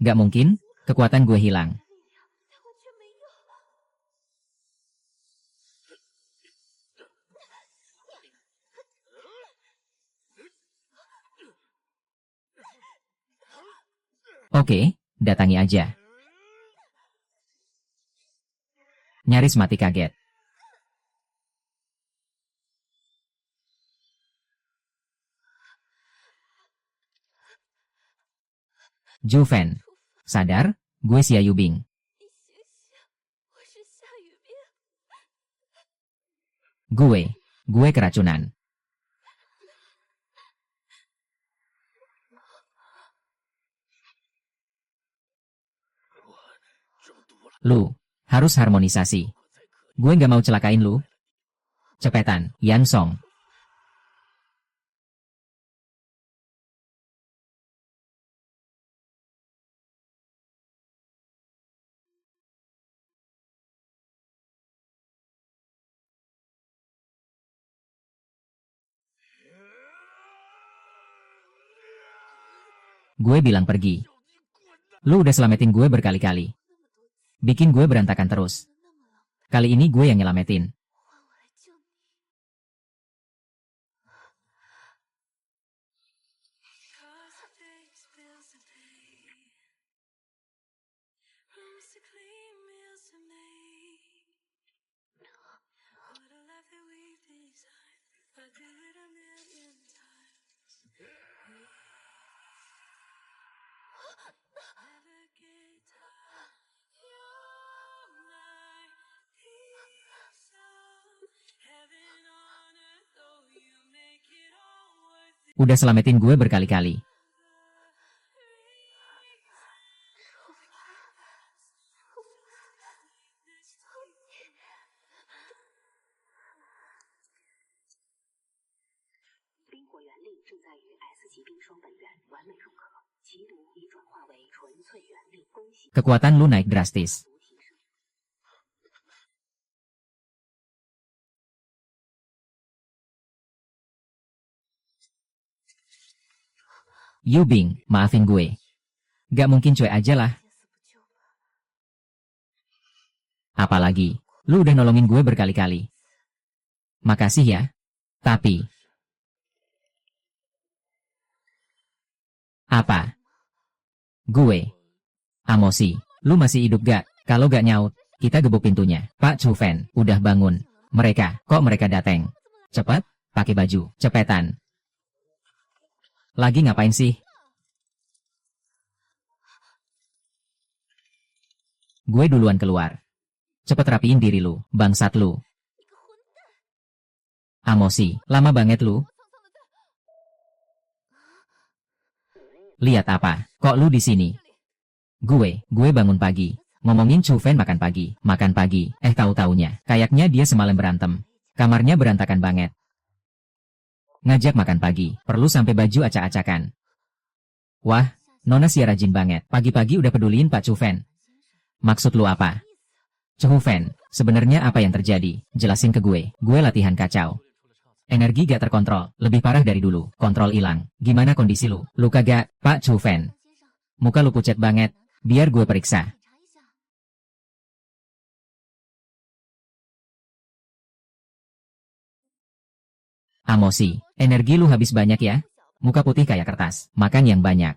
gak mungkin, kekuatan gue hilang. 力量，但我却没有。 Oke, datangi aja. Nyaris mati kaget. Juven, sadar, gue Xia Yubing. 你醒醒，我是夏雨冰。 Gue keracunan. Lu, harus harmonisasi. Gue nggak mau celakain lu. Cepetan, Yan Song. Gue bilang pergi. Lu udah selamatin gue berkali-kali. Bikin gue berantakan terus. Kali ini gue yang nyelamatin. 换我来救你。 Udah selamatin gue berkali-kali. Kekuatan lu naik drastis. Yubing, maafin gue. Gak mungkin cuek aja lah. 见死不救吧。 Apalagi, lu udah nolongin gue berkali-kali. Makasih ya. Tapi... Apa? Gue. Amosi, lu masih hidup gak? Kalau gak nyaut, kita gebuk pintunya. Pak Juven, udah bangun. Mereka, kok mereka dateng? Cepat, pakai baju, cepetan. Lagi ngapain sih? Gue duluan keluar. Cepet rapiin diri lu, bangsat lu. 你个混蛋！ Amosi, lama banget lu. 苍苍的在 Lihat apa? Kok lu di sini? 这里。 Gue bangun pagi. Ngomongin Juven makan pagi. Tahu-taunya, kayaknya dia semalam berantem. Kamarnya berantakan banget. Ngajak makan pagi, perlu sampai baju acak-acakan. Wah, Nona Xia rajin banget. Pagi-pagi udah peduliin Pak Juven. Maksud lu apa? Juven, sebenarnya apa yang terjadi? Jelasin ke gue. Gue latihan kacau. Energi gak terkontrol, lebih parah dari dulu. Kontrol hilang. Gimana kondisi lu? Lu kagak, Pak Juven? 先生， Muka lu pucat banget. Biar gue periksa. 检查一下。 Amosi, energi lu habis banyak ya? Muka putih kayak kertas. Makan yang banyak.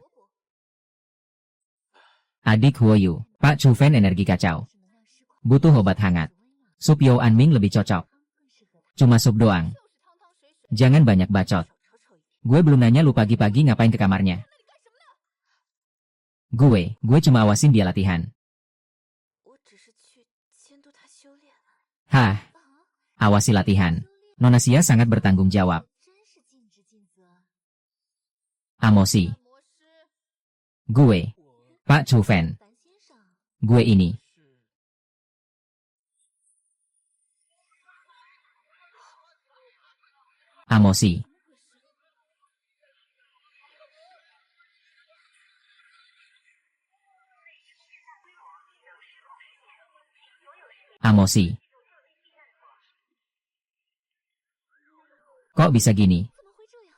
Adik Huoyu, Pak Juven energi kacau. 是能量失控。 Butuh obat hangat. Sup Yo Anming lebih cocok. 更适合的 Cuma sup doang. 就是汤汤水水， Jangan banyak bacot. 丑丑一点。 Gue belum nanya lu pagi-pagi ngapain ke kamarnya. 那你干什么呢？ Gue cuma awasin dia latihan. 我只是去监督他修炼。 Hah, 啊， awasi latihan. Nona Xia sangat bertanggung jawab. 真是尽职尽责。 Amosi. 按摩师， Gue, Pak Juven. 樊先生， Gue ini. Amosi. Amosi. Kok bisa gini? 怎么会这样？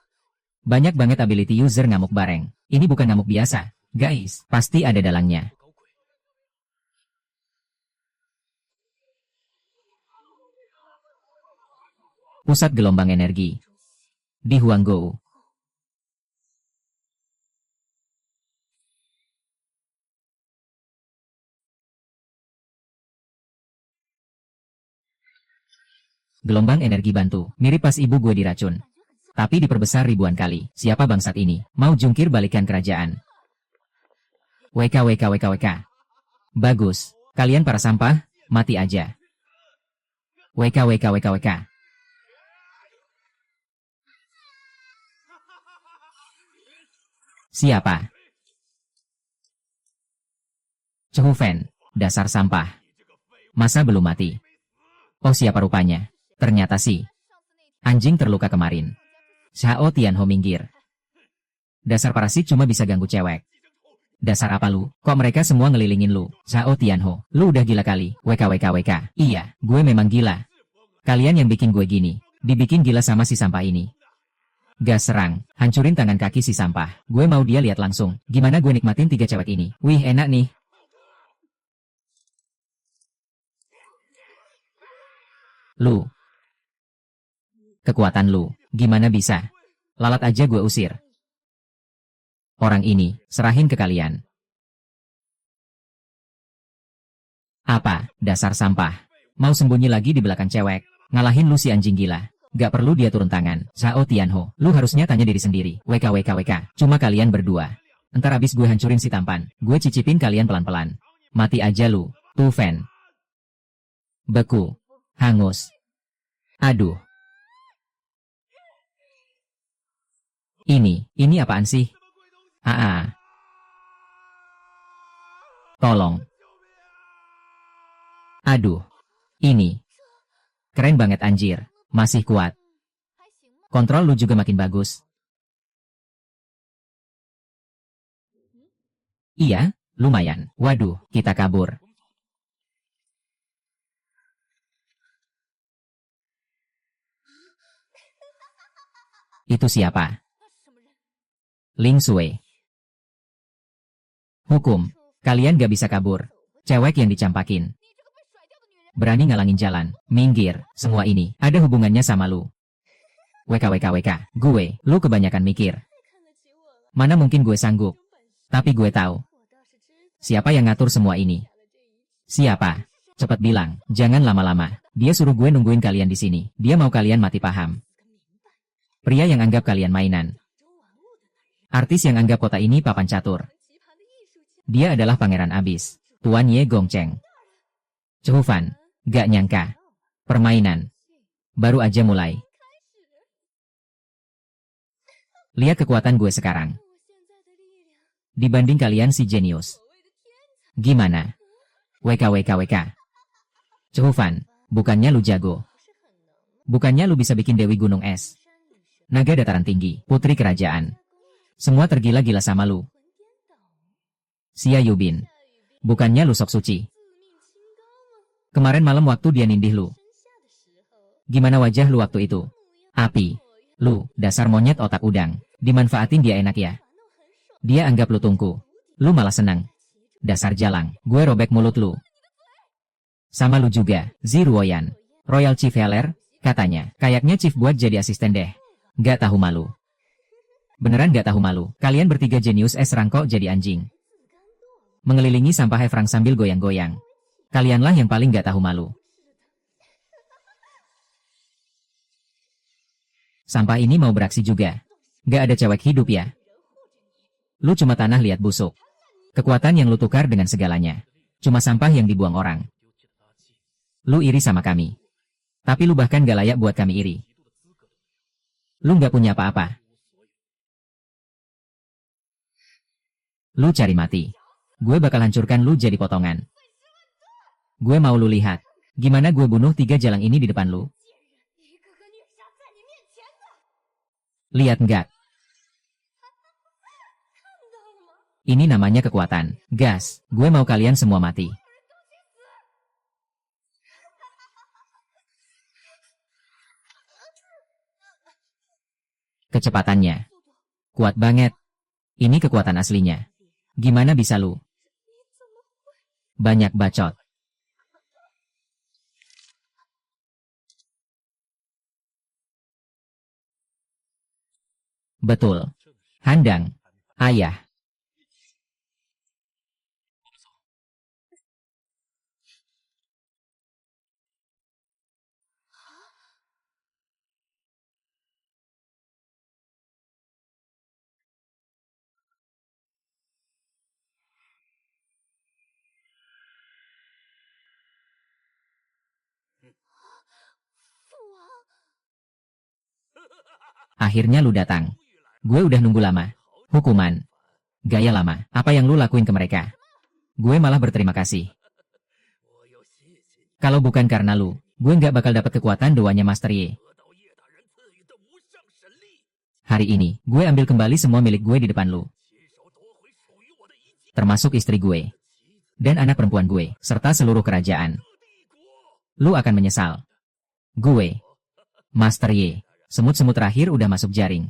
Banyak banget ability user ngamuk bareng. Ini bukan ngamuk biasa. Guys, pasti ada dalangnya. Pusat gelombang energi. Di Huangzhou. Gelombang energi bantu. Mirip pas ibu gue diracun. 感觉很像。 Tapi diperbesar ribuan kali. Siapa bangsat ini? Mau jungkir balikan kerajaan. WK, WK, WK, WK. Bagus. Kalian para sampah, mati aja. WK, WK, WK, WK. Siapa? Cehufen, dasar sampah. Masa belum mati? Oh, siapa rupanya? Ternyata si anjing terluka kemarin. Xiao Tianho minggir. Dasar parasit cuma bisa ganggu cewek. Dasar apa lu? Kok mereka semua ngelilingin lu? Xiao Tianho, lu udah gila kali. WK, WK, WK. Iya, gue memang gila. Kalian yang bikin gue gini. Dibikin gila sama si sampah ini. Gas serang, hancurin tangan kaki si sampah. Gue mau dia lihat langsung. Gimana gue nikmatin 3 cewek ini. Wih, enak nih. Lu. Kekuatan lu. Gimana bisa? Lalat aja gue usir. Orang ini, serahin ke kalian. Apa, dasar sampah? Mau sembunyi lagi di belakang cewek? Ngalahin lu si anjing gila. Gak perlu dia turun tangan. Xiao Tianho, lu harusnya tanya diri sendiri. WK, WK, WK. Cuma kalian berdua. Entar abis gue hancurin si tampan. Gue cicipin kalian pelan-pelan. Mati aja lu. Tu Fan. Beku. Hangus. Aduh. Ini apaan sih? Tolong. Aduh. Ini. Keren banget anjir. Masih kuat. 还行吗？ Kontrol lu juga makin bagus. Iya, lumayan. Waduh, kita kabur. Itu siapa? 那是什么人？ Ling Sui. Hukum. Kalian gak bisa kabur. Cewek yang dicampakin. 你这个被甩掉的女人！ Berani ngalangin jalan. Minggir. Semua ini ada hubungannya sama lu. WK, WK, WK. Gue, lu kebanyakan mikir. 太看得起我了， Mana mungkin gue sanggup. 真本事。 Tapi gue tahu. 我倒是知道 Siapa yang ngatur semua ini? 下了这一切。 Siapa? Cepat bilang. Jangan lama-lama. Dia suruh gue nungguin kalian di sini. Dia mau kalian mati paham. 个明白， Pria yang anggap kalian mainan. 周玩物的男人， Artis yang anggap kota ini papan catur. 奇葩的艺术家， Dia adalah pangeran abis. Tuan Ye Gongcheng. Cehufan. Gak nyangka. Permainan. Baru aja mulai. 开始。 Lihat kekuatan gue sekarang. 我现在的力量， Dibanding kalian si jenius. 所谓的天才， Gimana? WK, WK, WK. Cehufan. Bukannya lu jago. 不是很能。 Bukannya lu bisa bikin Dewi Gunung Es. 山里选 Naga dataran tinggi. Putri kerajaan. Semua tergila-gila sama lu. 魂颠倒， Xia Yubin. 下雨冰 Bukannya lu sok suci. 自命清高吗？ Kemarin malam waktu dia nindih lu. 身下的时候， Gimana wajah lu waktu itu? 模样 Api. 火焰 Lu, dasar monyet otak udang. Dimanfaatin dia enak ya. 玩弄很爽， Dia anggap lu tungku. Lu malah senang. 骑着 Dasar jalang. Gue robek mulut lu. Sama lu juga, Ziruoyan. Royal Chief Heller, katanya. Kayaknya Chief buat jadi asisten deh. Gak tahu malu. Beneran gak tahu malu. Kalian bertiga jenius es rangkok jadi anjing. 自甘堕落， Mengelilingi sampah Efrang sambil goyang-goyang. Kalianlah yang paling gak tahu malu. Sampah ini mau beraksi juga. Gak ada cewek hidup ya. Lu cuma tanah liat busuk. Kekuatan yang lu tukar dengan segalanya. Cuma sampah yang dibuang orang. Lu iri sama kami. Tapi lu bahkan gak layak buat kami iri. Lu gak punya apa-apa. Lu cari mati. Gue bakal hancurkan lu jadi potongan. Gue mau lu lihat. Gimana gue bunuh 3 jalang ini di depan lu. 一个个虐杀在你面前呢， Lihat nggak? 看到了吗？ Ini namanya kekuatan. Gas. Gue mau kalian semua mati. Kecepatannya. Kuat banget. Ini kekuatan aslinya. Gimana bisa lu? 你怎么会？ Banyak bacot. Betul. Handang. Ayah. Akhirnya lu datang. Gue udah nunggu lama. Hukuman. Gaya lama. Apa yang lu lakuin ke mereka? Gue malah berterima kasih. Kalau bukan karena lu, gue nggak bakal dapat kekuatan doanya Master Yi. Hari ini, gue ambil kembali semua milik gue di depan lu. Termasuk istri gue. Dan anak perempuan gue, serta seluruh kerajaan. Lu akan menyesal. Gue. Master Yi. Semut-semut terakhir udah masuk jaring.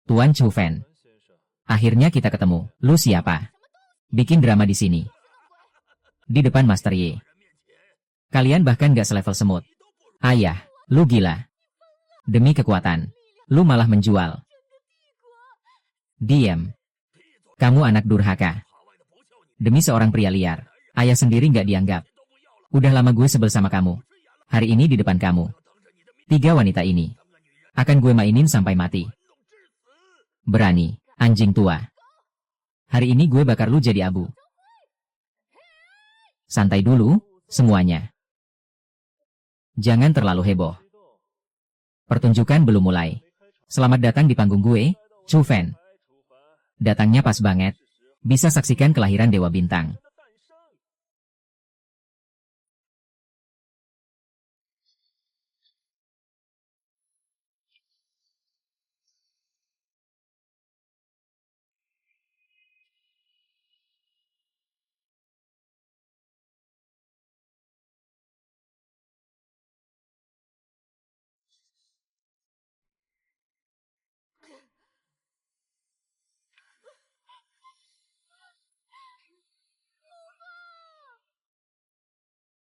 Tuan Chu Fan. Akhirnya kita ketemu. Lu siapa? Bikin drama di sini. Di depan Master Yi. Kalian bahkan gak selevel semut. Ayah, lu gila. Demi kekuatan, lu malah menjual. Diam. Kamu anak durhaka. Demi seorang pria liar, ayah sendiri gak dianggap. Udah lama gue sebel sama kamu. Hari ini di depan kamu. 3 wanita ini. Akan gue mainin sampai mati. Berani, anjing tua. Hari ini gue bakar lu jadi abu. Santai dulu, semuanya. Jangan terlalu heboh. Pertunjukan belum mulai. Selamat datang di panggung gue, Chu Fan. Datangnya pas banget. Bisa saksikan kelahiran Dewa Bintang.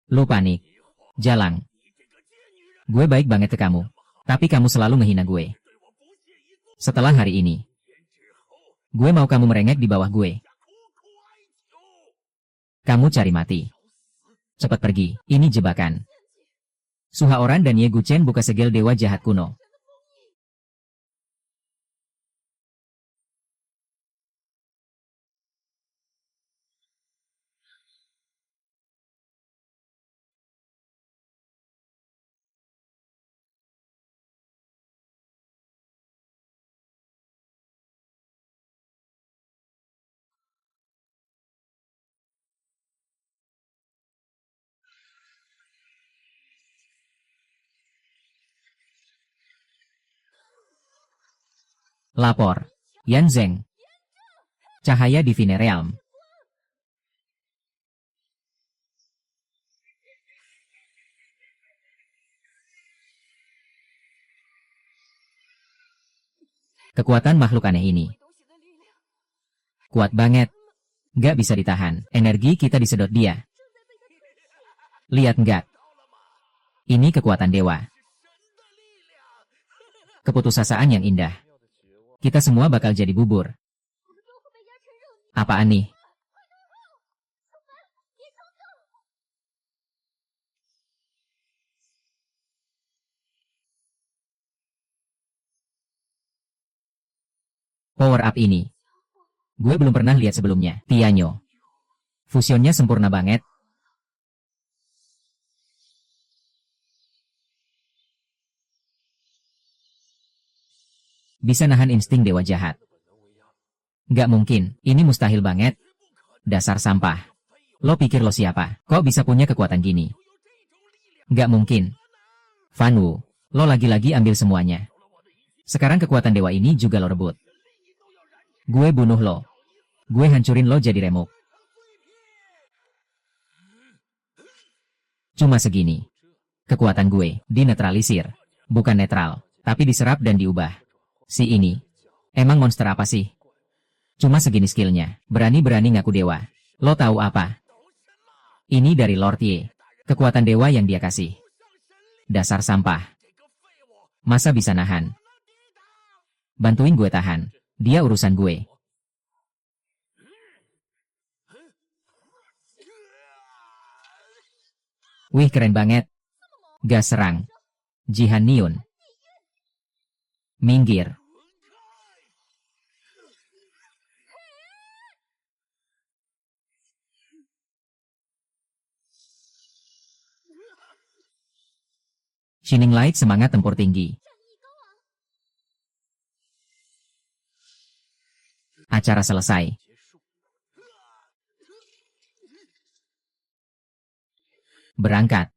Lu panik. Jalang. Gue baik banget ke kamu. Tapi kamu selalu ngehina gue. Setelah hari ini, gue mau kamu merengek di bawah gue. Kamu cari mati. Cepat pergi, ini jebakan. Suha Oran dan Ye Guchen buka segel dewa jahat kuno. Lapor. Yan Zeng. Cahaya Divine Realm. Kekuatan makhluk aneh ini. Kuat banget. Gak bisa ditahan. Energi kita disedot dia. Lihat nggak? Ini kekuatan dewa. Keputusasaan yang indah. Kita semua bakal jadi bubur. Apaan nih? Power up ini. Gue belum pernah lihat sebelumnya. Tianyo. Fusionnya sempurna banget. Bisa nahan insting dewa jahat. Nggak mungkin, ini mustahil banget. Dasar sampah. Lo pikir lo siapa? Kok bisa punya kekuatan gini? Nggak mungkin. Fan Wu, lo lagi-lagi ambil semuanya. Sekarang kekuatan dewa ini juga lo rebut. Gue bunuh lo. Gue hancurin lo jadi remuk. Cuma segini. Kekuatan gue dinetralisir. Bukan netral, tapi diserap dan diubah. Si ini. Emang monster apa sih? Cuma segini skillnya. Berani-berani ngaku dewa. Lo tahu apa? Ini dari Lord Ye. Kekuatan dewa yang dia kasih. Dasar sampah. Masa bisa nahan? Bantuin gue tahan. Dia urusan gue. Wih, keren banget. Gas serang. Jihan Niun. Minggir. Shining Light semangat tempur tinggi. Acara selesai. Berangkat.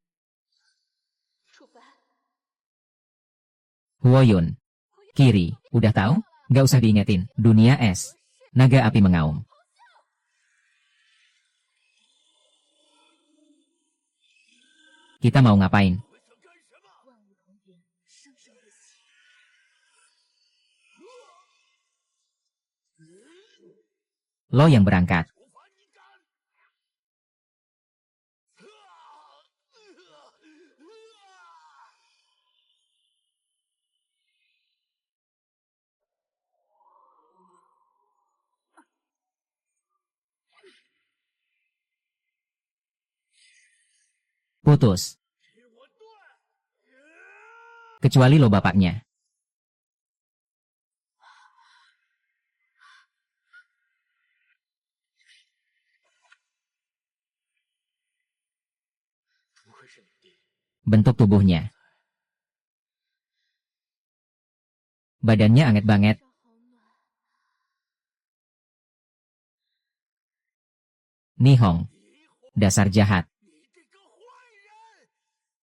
楚凡， Huoyun. Kiri, udah tahu? Gak usah diingetin. Dunia es. Naga api mengaum. Kita mau ngapain? 万物同源，生生不息。 Lo yang berangkat. Putus. Kecuali lo bapaknya. Bentuk tubuhnya. Badannya anget banget. 好暖， Nihong. Dasar jahat.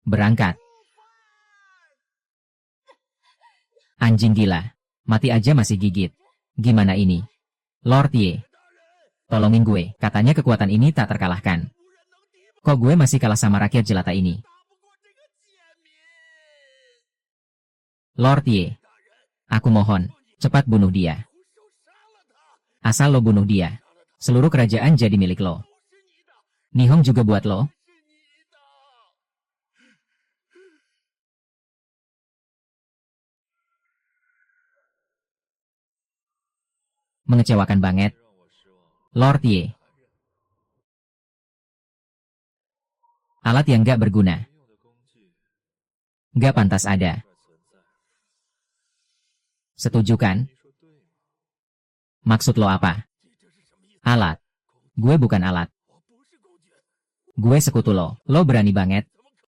Berangkat. Anjing gila. Mati aja masih gigit. Gimana ini? Lord Ye. Tolongin gue. Katanya kekuatan ini tak terkalahkan. Kok gue masih kalah sama rakyat jelata ini? Lord Ye. Aku mohon, cepat bunuh dia. Asal lo bunuh dia, seluruh kerajaan jadi milik lo. Nihong juga buat lo. Mengecewakan banget. Lord Ye. Alat yang gak berguna. Gak pantas ada. Setuju kan? Maksud lo apa? Alat. Gue bukan alat. Gue sekutu lo. Lo berani banget.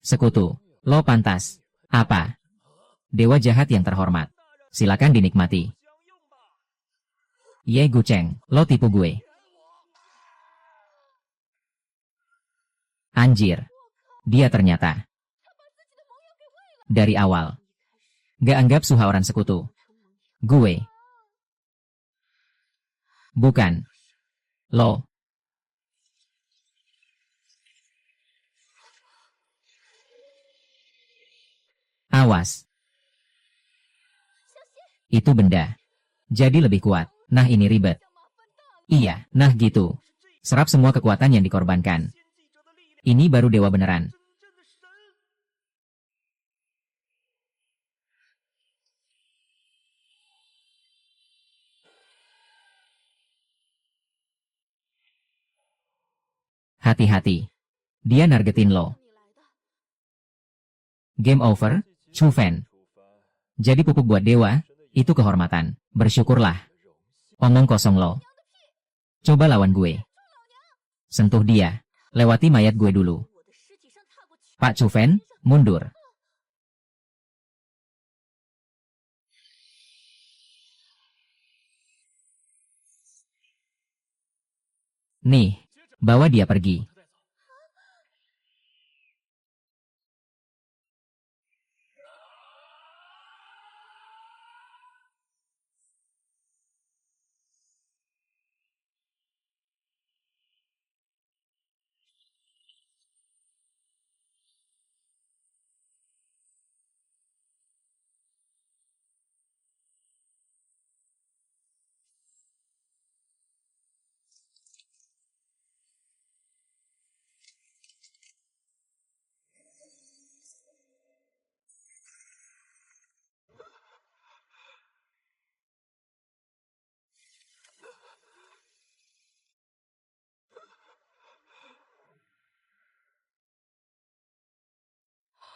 Sekutu. Lo pantas. Apa? Dewa jahat yang terhormat. Silakan dinikmati. Ye Gucheng, lo tipu gue. Anjir. Dia ternyata. Dari awal. Gak anggap Suha orang sekutu. Gue. Bukan. Lo. Awas. Itu benda. Jadi lebih kuat. Nah ini ribet. Iya, nah gitu. Serap semua kekuatan yang dikorbankan. Ini baru dewa beneran. Hati-hati. Dia nargetin lo. 你来的， Game over, Chu Fan. Jadi pupuk buat dewa, itu kehormatan. Bersyukurlah. Omong kosong lo. Coba lawan gue. Sentuh dia. Lewati mayat gue dulu. 我的尸体上踏过去。 Pak Chu Fan, mundur. Nih, bawa dia pergi.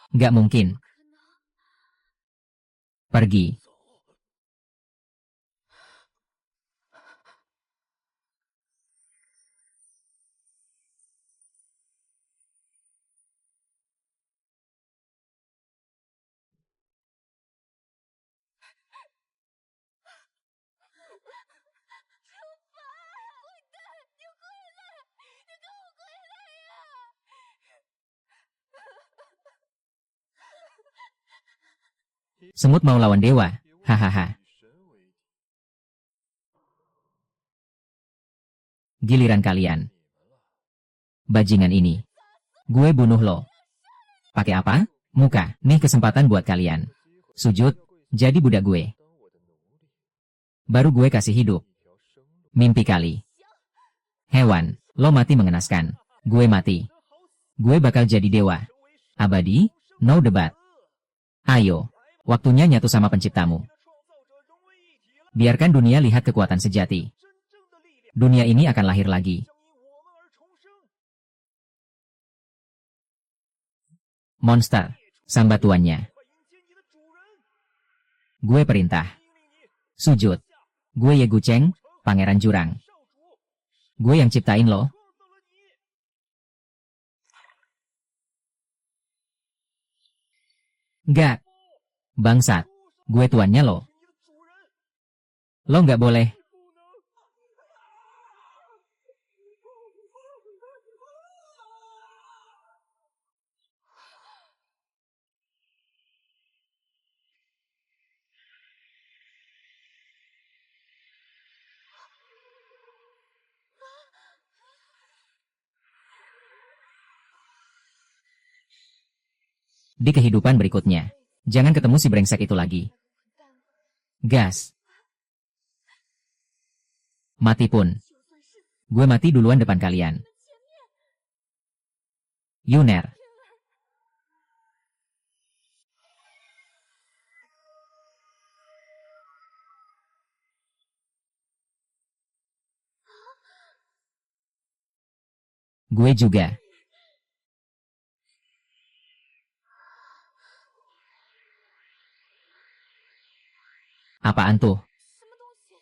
Gak mungkin. 可能。 Pergi. Semut mau lawan dewa, hahaha. Giliran kalian. Bajingan ini. Gue bunuh lo. Pakai apa? Muka. Nih kesempatan buat kalian. Sujud, jadi budak gue. Baru gue kasih hidup. Mimpi kali. Hewan, lo mati mengenaskan. Gue mati. Gue bakal jadi dewa. Abadi, no debat. Ayo, waktunya nyatu sama penciptamu. Biarkan dunia lihat kekuatan sejati. Dunia ini akan lahir lagi. Monster, sambat tuannya. Gue perintah. Sujud. Gue Ye Gucheng, pangeran jurang. Gue yang ciptain lo. Gak. Bangsat. Gue tuannya lo. Lo nggak boleh. Di kehidupan berikutnya, jangan ketemu si brengsek itu lagi. Gas. Mati pun. Gue mati duluan depan kalian. Yuner. Gue juga. Apaan tuh? 什么东西？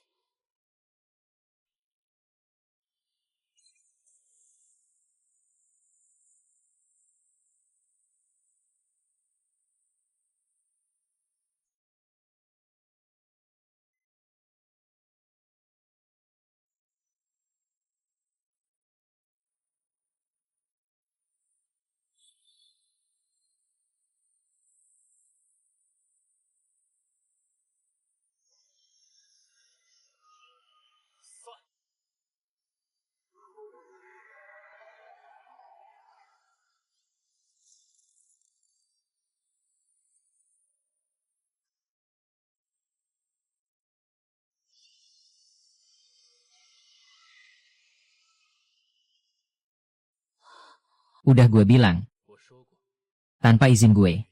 Udah gue bilang. Tanpa izin gue.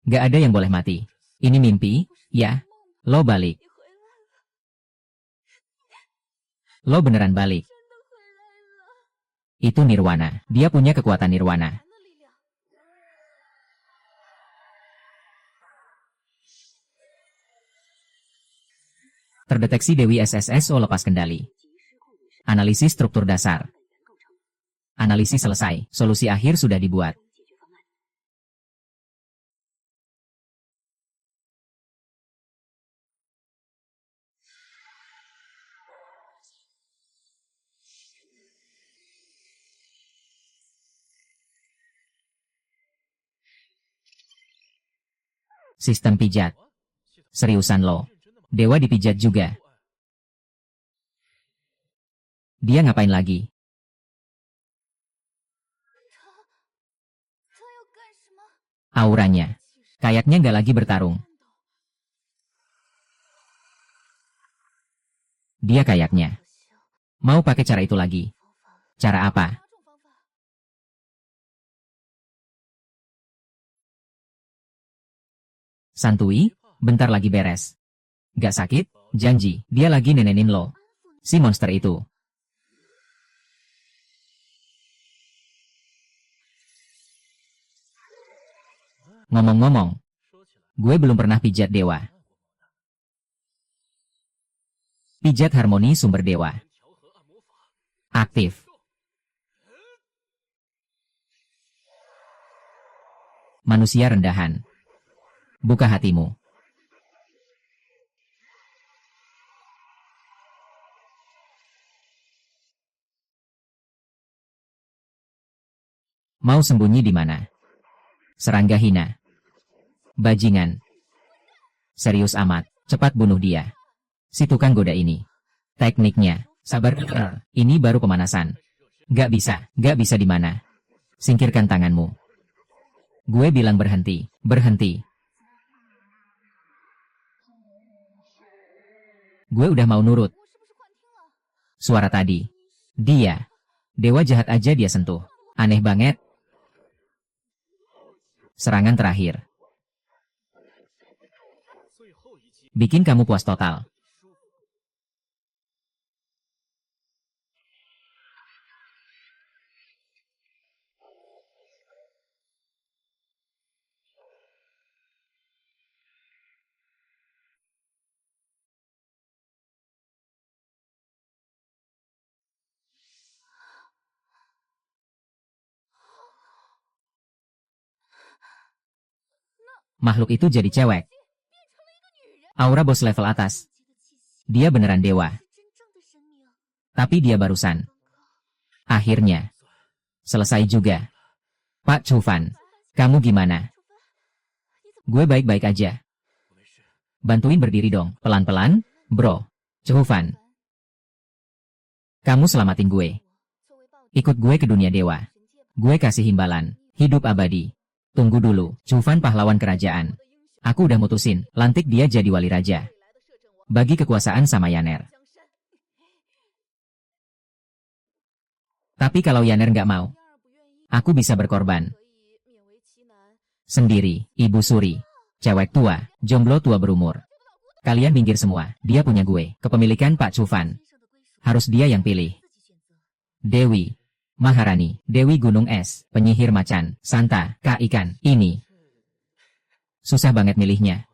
Gak ada yang boleh mati. Ini mimpi, ya? Lo balik. 你回来了， Lo beneran balik. 真的回来了！ Itu Nirwana. Dia punya kekuatan Nirwana. 的力量， Terdeteksi Dewi SSSO lepas kendali. Analisis struktur dasar. Analisis selesai. Solusi akhir sudah dibuat. Sistem pijat. Seriusan lo. Dewa dipijat juga. Dia ngapain lagi? 他要干什么？ Auranya. Kayaknya nggak lagi bertarung. 看到 Dia kayaknya 不行， mau pakai cara itu lagi. 方法， Cara apa? 哪种方法？ Santuy, bentar lagi beres. Gak sakit? Janji, dia lagi nenenin lo. Si monster itu. Ngomong-ngomong, gue belum pernah pijat dewa. Pijat harmoni sumber dewa. Aktif. Manusia rendahan. Buka hatimu. Mau sembunyi di mana? Serangga hina. Bajingan. Serius amat, cepat bunuh dia. Si tukang goda ini. Tekniknya, sabar. Ini baru pemanasan. Gak bisa di mana. Singkirkan tanganmu. Gue bilang berhenti, berhenti. Gue udah mau nurut. Suara tadi. Dia. Dewa jahat aja dia sentuh. Aneh banget. Serangan terakhir. Bikin kamu puas total. Makhluk itu jadi cewek. Aura bos level atas. Dia beneran dewa. Tapi dia barusan. Akhirnya. Selesai juga. Pak Chufan, kamu gimana? Gue baik-baik aja. Bantuin berdiri dong, pelan-pelan, bro. Chufan. Kamu selamatin gue. Ikut gue ke dunia dewa. Gue kasih imbalan, hidup abadi. Tunggu dulu, Chufan pahlawan kerajaan. Aku udah mutusin, lantik dia jadi wali raja. Bagi kekuasaan sama Yaner. Tapi kalau Yaner nggak mau, aku bisa berkorban. Sendiri, Ibu Suri. Cewek tua, jomblo tua berumur. Kalian minggir semua, dia punya gue. Kepemilikan Pak Chufan. Harus dia yang pilih. Dewi. Maharani, Dewi Gunung Es, penyihir macan, Santa, Kak Ikan, ini. Susah banget milihnya.